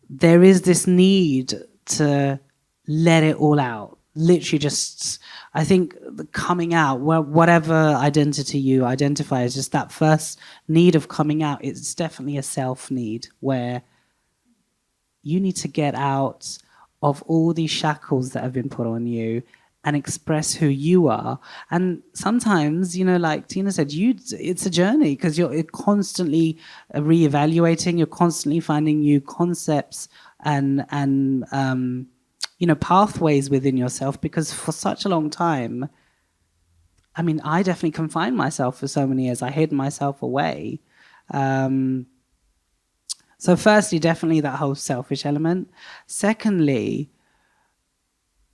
Speaker 5: there is this need to let it all out. Literally just, I think the coming out, whatever identity you identify as, just that first need of coming out, it's definitely a self need where you need to get out of all these shackles that have been put on you and express who you are. And sometimes, like Tina said, it's a journey because you're constantly reevaluating, you're constantly finding new concepts and pathways within yourself, because for such a long time, I definitely confined myself for so many years. I hid myself away. So firstly, definitely that whole selfish element. Secondly,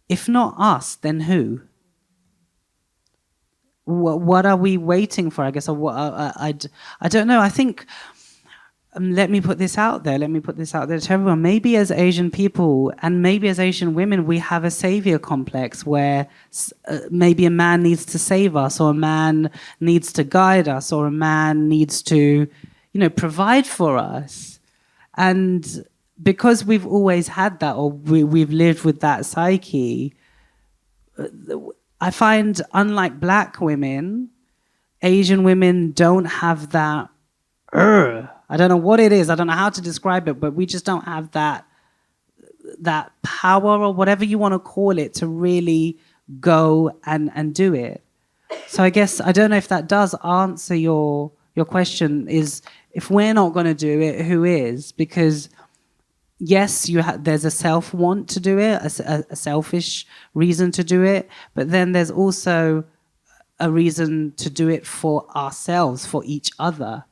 Speaker 5: if not us, then who? What are we waiting for, I guess? Or what? I don't know. I think, let me put this out there. To everyone. Maybe as Asian people and maybe as Asian women, we have a savior complex where maybe a man needs to save us, or a man needs to guide us, or a man needs to, provide for us. And because we've always had that, or we've lived with that psyche, I find, unlike black women, Asian women don't have that, I don't know what it is, I don't know how to describe it, but we just don't have that power, or whatever you want to call it, to really go and do it. So I guess, I don't know if that does answer your question, is if we're not going to do it, who is? Because yes, there's a self-want to do it, a selfish reason to do it, but then there's also a reason to do it for ourselves, for each other.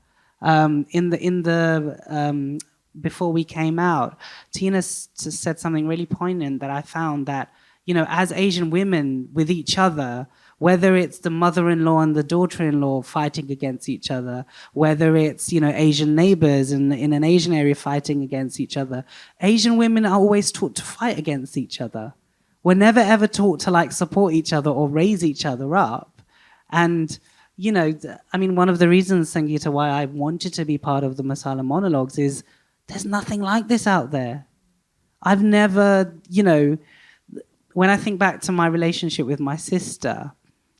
Speaker 5: Before we came out, Tina said something really poignant that I found, that, as Asian women with each other, whether it's the mother-in-law and the daughter-in-law fighting against each other, whether it's, Asian neighbors in an Asian area fighting against each other. Asian women are always taught to fight against each other. We're never ever taught to support each other or raise each other up. And, one of the reasons, Sangeeta, why I wanted to be part of the Masala monologues is there's nothing like this out there. I've never, when I think back to my relationship with my sister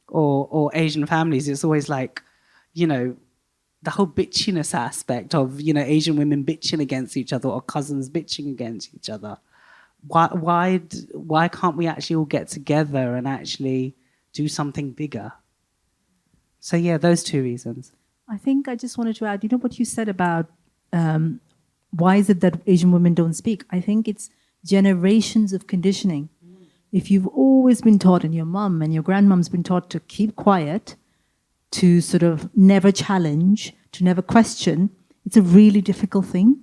Speaker 5: or Asian families, it's always the whole bitchiness aspect of, Asian women bitching against each other or cousins bitching against each other. Why can't we actually all get together and actually do something bigger? So yeah, those two reasons.
Speaker 2: I think I just wanted to add, what you said about why is it that Asian women don't speak? I think it's generations of conditioning. If you've always been taught, and your mum and your grandmom's been taught to keep quiet, to sort of never challenge, to never question, it's a really difficult thing.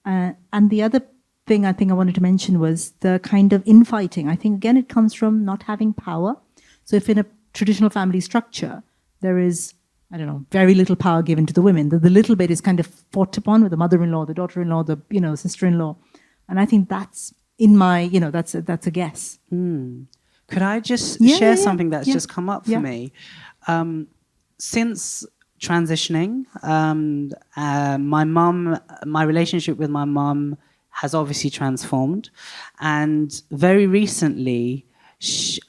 Speaker 2: And the other thing I think I wanted to mention was the kind of infighting. I think, again, it comes from not having power. So if in a traditional family structure, there is, very little power given to the women, the little bit is kind of fought upon with the mother-in-law, the daughter-in-law, the, sister-in-law. And I think that's in my, that's a guess.
Speaker 5: Could I just share something that's just come up for me? Since transitioning, my relationship with my mum has obviously transformed. And very recently,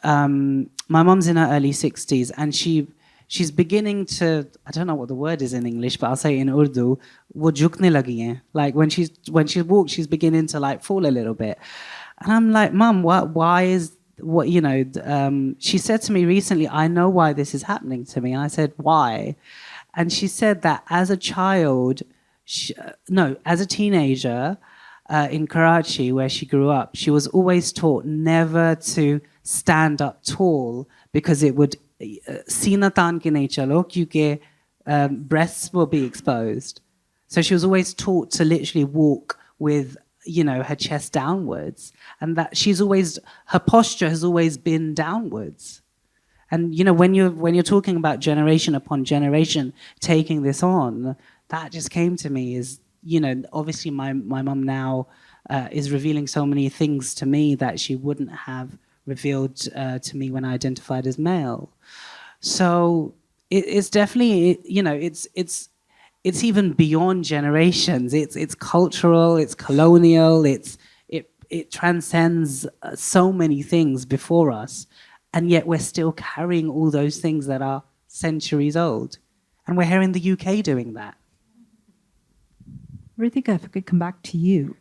Speaker 5: my mum's in her early 60s, and she's beginning to, I don't know what the word is in English, but I'll say it in Urdu, wo jhukne lagi hai. Like when she walks, she's beginning to fall a little bit. And I'm like, Mum, she said to me recently, I know why this is happening to me. And I said, why? And she said that as a child, as a teenager in Karachi, where she grew up, she was always taught never to stand up tall because it would सीना तान के नहीं चलो क्योंकि breasts will be exposed. So she was always taught to literally walk with, her chest downwards, and that her posture has always been downwards. And when you're talking about generation upon generation taking this on, that just came to me is, obviously my mum now is revealing so many things to me that she wouldn't have revealed to me when I identified as male. So it's definitely, it's even beyond generations. It's cultural, it's colonial, it transcends so many things before us, and yet we're still carrying all those things that are centuries old. And we're here in the UK doing that.
Speaker 2: Rittika, if I could come back to you.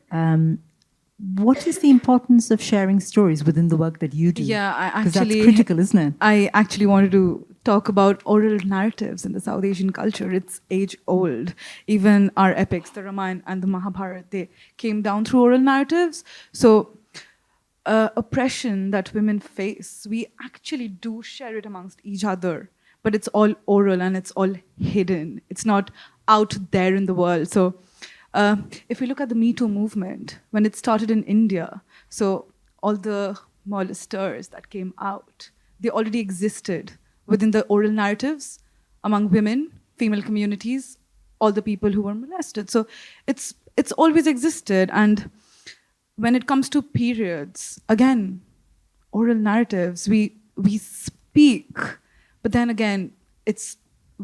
Speaker 2: What is the importance of sharing stories within the work that you do?
Speaker 6: Yeah,
Speaker 2: because that's critical, isn't it?
Speaker 6: I actually wanted to talk about oral narratives in the South Asian culture. It's age old. Even our epics, the Ramayana and the Mahabharata, they came down through oral narratives. So oppression that women face, we actually do share it amongst each other, but it's all oral and it's all hidden. It's not out there in the world. So if we look at the Me Too movement, when it started in India, so all the molesters that came out, they already existed within the oral narratives among women, female communities, all the people who were molested. So it's always existed. And when it comes to periods, again, oral narratives, we speak, but then again, it's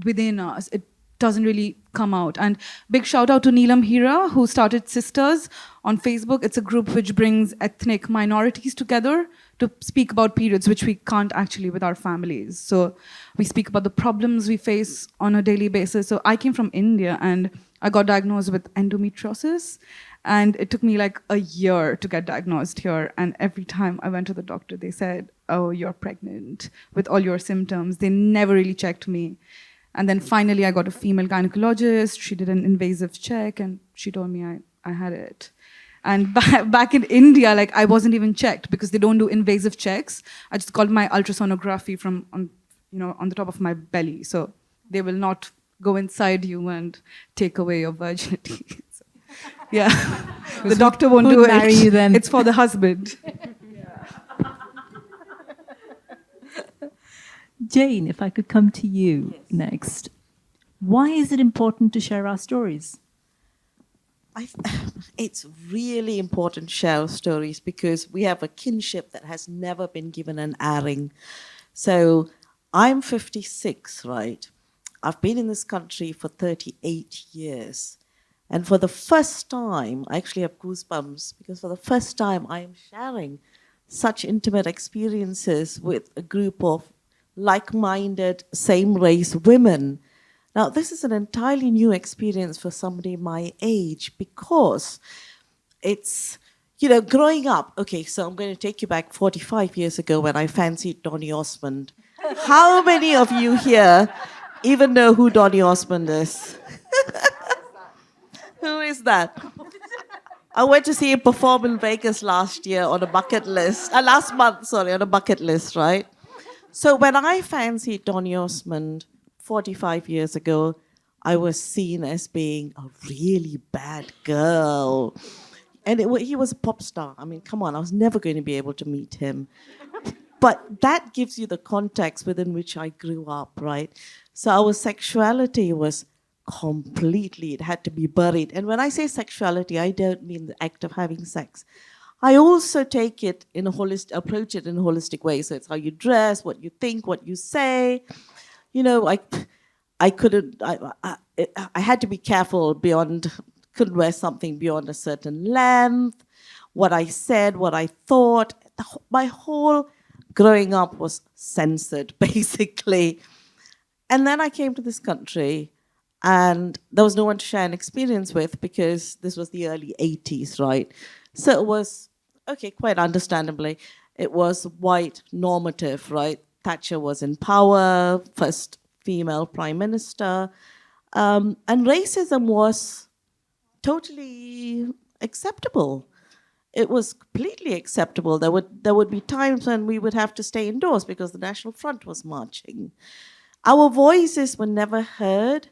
Speaker 6: within us. It doesn't really come out. And big shout out to Neelam Hira, who started Cysters on Facebook. It's a group which brings ethnic minorities together to speak about periods, which we can't actually with our families. So we speak about the problems we face on a daily basis. So I came from India and I got diagnosed with endometriosis. And it took me like a year to get diagnosed here. And every time I went to the doctor, they said, oh, you're pregnant with all your symptoms. They never really checked me. And then finally, I got a female gynecologist. She did an invasive check, and she told me I had it. And back in India, like I wasn't even checked because they don't do invasive checks. I just got my ultrasonography from on the top of my belly. So they will not go inside you and take away your virginity. So, yeah, the doctor won't do it.
Speaker 2: Marry you then?
Speaker 6: It's for the husband.
Speaker 2: Jane, if I could come to you next. Why is it important to share our stories?
Speaker 8: It's really important to share our stories because we have a kinship that has never been given an airing. So I'm 56, right? I've been in this country for 38 years. And for the first time, I actually have goosebumps because for the first time I am sharing such intimate experiences with a group of like-minded, same-race women. Now, this is an entirely new experience for somebody my age because it's, growing up. Okay, so I'm going to take you back 45 years ago when I fancied Donny Osmond. How many of you here even know who Donny Osmond is? Who is that? I went to see him perform in Vegas last year on a bucket list. Last month, on a bucket list, right? So when I fancied Donny Osmond 45 years ago, I was seen as being a really bad girl. And he was a pop star. I mean, come on, I was never going to be able to meet him. But that gives you the context within which I grew up, right? So our sexuality was completely, it had to be buried. And when I say sexuality, I don't mean the act of having sex. I also take it in a approach it in a holistic way. So it's how you dress, what you think, what you say. I had to be careful couldn't wear something beyond a certain length, what I said, what I thought. My whole growing up was censored, basically. And then I came to this country and there was no one to share an experience with because this was the early 80s, right? So it was, quite understandably, it was white normative, right? Thatcher was in power, first female prime minister, and racism was totally acceptable. It was completely acceptable. There would be times when we would have to stay indoors because the National Front was marching. Our voices were never heard.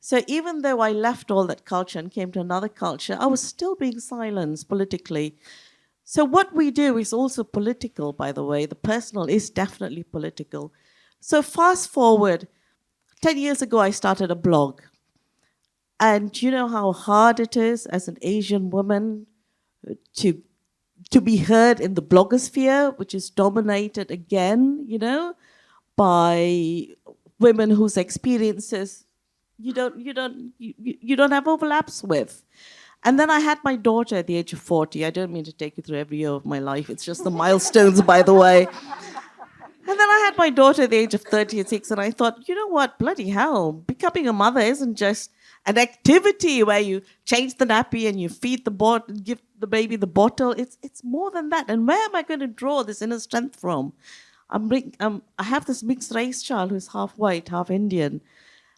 Speaker 8: So even though I left all that culture and came to another culture, I was still being silenced politically. So what we do is also political, by the way. The personal is definitely political. So fast forward, 10 years ago, I started a blog. And do you know how hard it is as an Asian woman to be heard in the blogosphere, which is dominated again, by women whose experiences you don't have overlaps with. And then I had my daughter at the age of 40. I don't mean to take you through every year of my life. It's just the milestones, by the way. And then I had my daughter at the age of 36, and I thought, you know what, bloody hell, becoming a mother isn't just an activity where you change the nappy and you feed the bottle, give the baby the bottle. It's more than that. And where am I going to draw this inner strength from? I have this mixed race child who's half white, half Indian.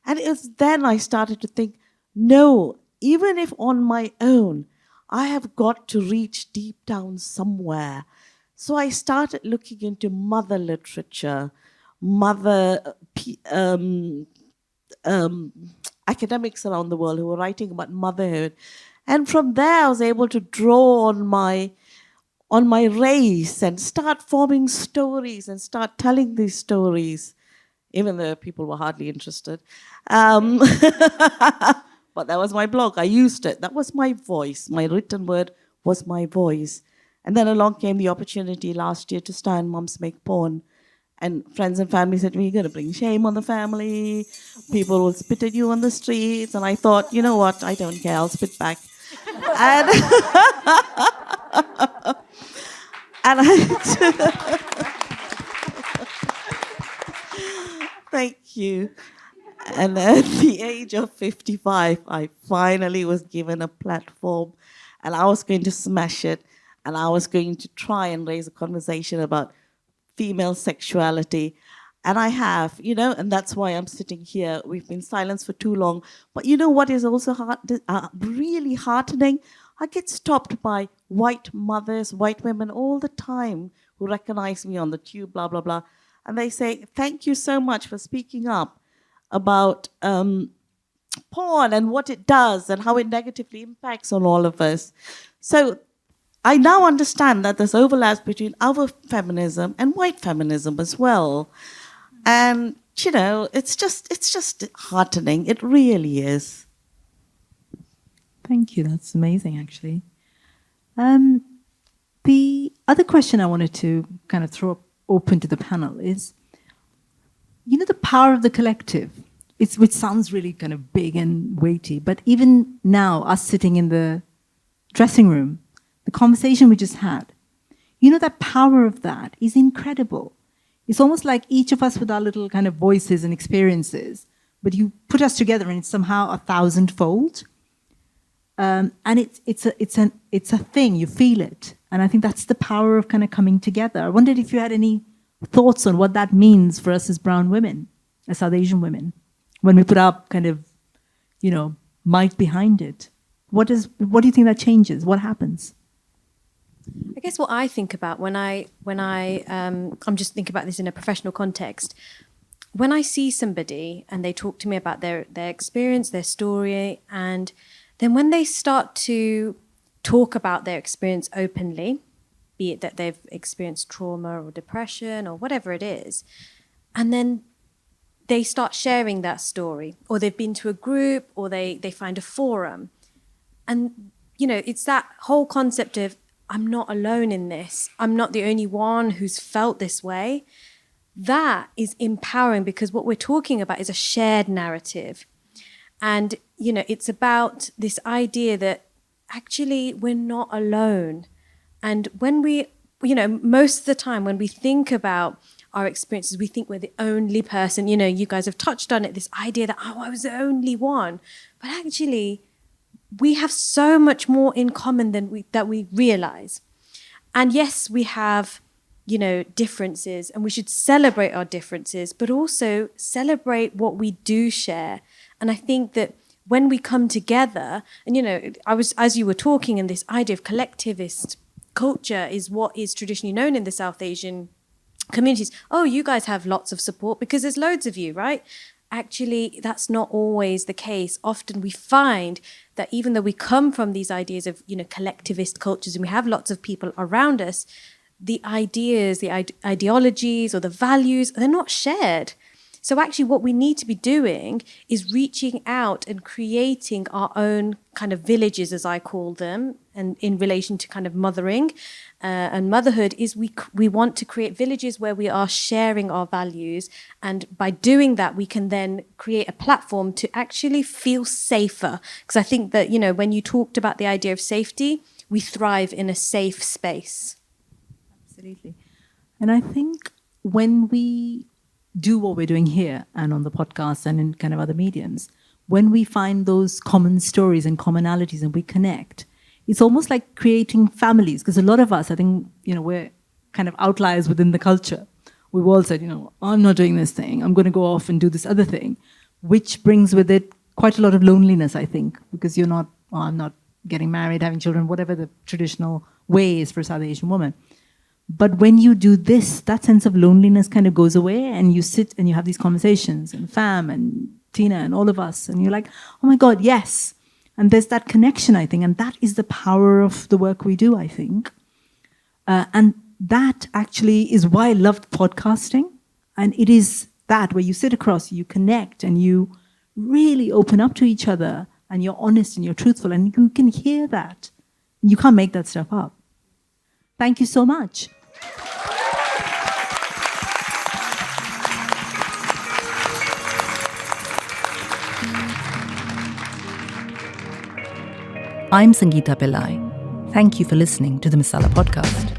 Speaker 8: And it was then I started to think, no, even if on my own, I have got to reach deep down somewhere. So I started looking into mother literature, academics around the world who were writing about motherhood. And from there, I was able to draw on my race and start forming stories and start telling these stories, even though people were hardly interested. But that was my blog. I used it. That was my voice. My written word was my voice. And then along came the opportunity last year to star in Mums Make Porn. And friends and family said to me, you're going to bring shame on the family. People will spit at you on the streets. And I thought, you know what? I don't care. I'll spit back. And thank you. And at the age of 55, I finally was given a platform, and I was going to smash it, and I was going to try and raise a conversation about female sexuality. And I have, and that's why I'm sitting here. We've been silenced for too long. But you know what is also really heartening? I get stopped by white mothers, white women all the time who recognize me on the tube, blah, blah, blah. And they say, thank you so much for speaking up about porn and what it does and how it negatively impacts on all of us. So I now understand that there's overlaps between our feminism and white feminism as well. And, it's just heartening. It really is.
Speaker 2: Thank you. That's amazing, actually. The other question I wanted to kind of throw open to the panel is, the power of the collective, which sounds really kind of big and weighty, but even now, us sitting in the dressing room, the conversation we just had, that power of that is incredible. It's almost like each of us with our little kind of voices and experiences, but you put us together and it's somehow 1,000-fold. And it's a thing, you feel it. And I think that's the power of kind of coming together. I wondered if you had any thoughts on what that means for us as brown women, as South Asian women, when we put our kind of, might behind it. What do you think that changes? What happens?
Speaker 7: I guess what I think about when I'm just thinking about this in a professional context, when I see somebody and they talk to me about their experience, their story, and then when they start to talk about their experience openly, be it that they've experienced trauma or depression or whatever it is, and then they start sharing that story, or they've been to a group, or they find a forum. And, it's that whole concept of, I'm not alone in this. I'm not the only one who's felt this way. That is empowering, because what we're talking about is a shared narrative. And, it's about this idea that actually we're not alone. And when we, most of the time when we think about our experiences, we think we're the only person. You guys have touched on it, this idea that, I was the only one. But actually, we have so much more in common than we realize. And yes, we have, differences, and we should celebrate our differences, but also celebrate what we do share. And I think that when we come together, and, as you were talking, and this idea of collectivist culture is what is traditionally known in the South Asian communities. Oh, you guys have lots of support because there's loads of you, right? Actually, that's not always the case. Often we find that even though we come from these ideas of, collectivist cultures, and we have lots of people around us, the ideas, the ideologies or the values, they're not shared. So actually what we need to be doing is reaching out and creating our own kind of villages, as I call them, and in relation to kind of mothering and motherhood, is we want to create villages where we are sharing our values. And by doing that, we can then create a platform to actually feel safer. Because I think that, when you talked about the idea of safety, we thrive in a safe space.
Speaker 2: Absolutely. And I think when we do what we're doing here and on the podcast and in kind of other mediums, when we find those common stories and commonalities and we connect, it's almost like creating families. Because a lot of us, I think, we're kind of outliers within the culture. We've all said, I'm not doing this thing. I'm going to go off and do this other thing, which brings with it quite a lot of loneliness, I think, because I'm not getting married, having children, whatever the traditional way is for a South Asian woman. But when you do this, that sense of loneliness kind of goes away, and you sit and you have these conversations, and Fam and Tina and all of us, and you're like, oh my God, yes. And there's that connection, I think, and that is the power of the work we do, I think. And that actually is why I loved podcasting. And it is that where you sit across, you connect, and you really open up to each other, and you're honest and you're truthful, and you can hear that. You can't make that stuff up. Thank you so much.
Speaker 10: I'm Sangeeta Pillai. Thank you for listening to the Masala Podcast.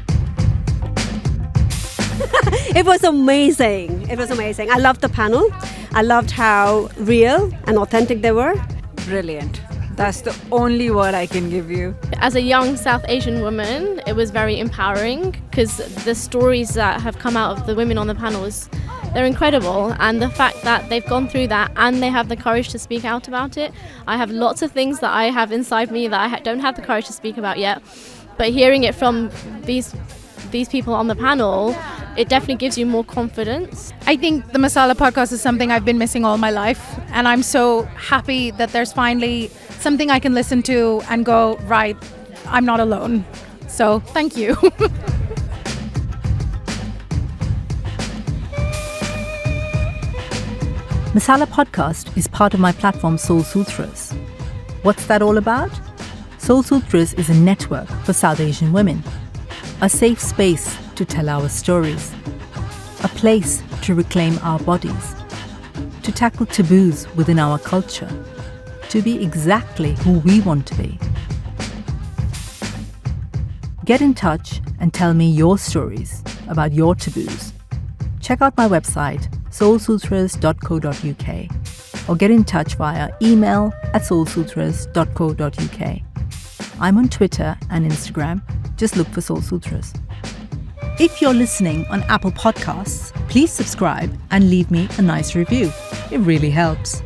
Speaker 11: It was amazing. It was amazing. I loved the panel. I loved how real and authentic they were.
Speaker 12: Brilliant. That's the only word I can give you.
Speaker 13: As a young South Asian woman, it was very empowering because the stories that have come out of the women on the panels, they're incredible. And the fact that they've gone through that and they have the courage to speak out about it. I have lots of things that I have inside me that I don't have the courage to speak about yet. But hearing it from these people on the panel, it definitely gives you more confidence.
Speaker 14: I think the Masala podcast is something I've been missing all my life. And I'm so happy that there's finally something I can listen to and go, right, I'm not alone. So thank you.
Speaker 10: Masala Podcast is part of my platform Soul Sutras. What's that all about? Soul Sutras is a network for South Asian women, a safe space to tell our stories, a place to reclaim our bodies, to tackle taboos within our culture, to be exactly who we want to be. Get in touch and tell me your stories about your taboos. Check out my website, soulsutras.co.uk, or get in touch via email at soulsutras.co.uk. I'm on Twitter and Instagram. Just look for Soul Sutras. If you're listening on Apple Podcasts, please subscribe and leave me a nice review. It really helps.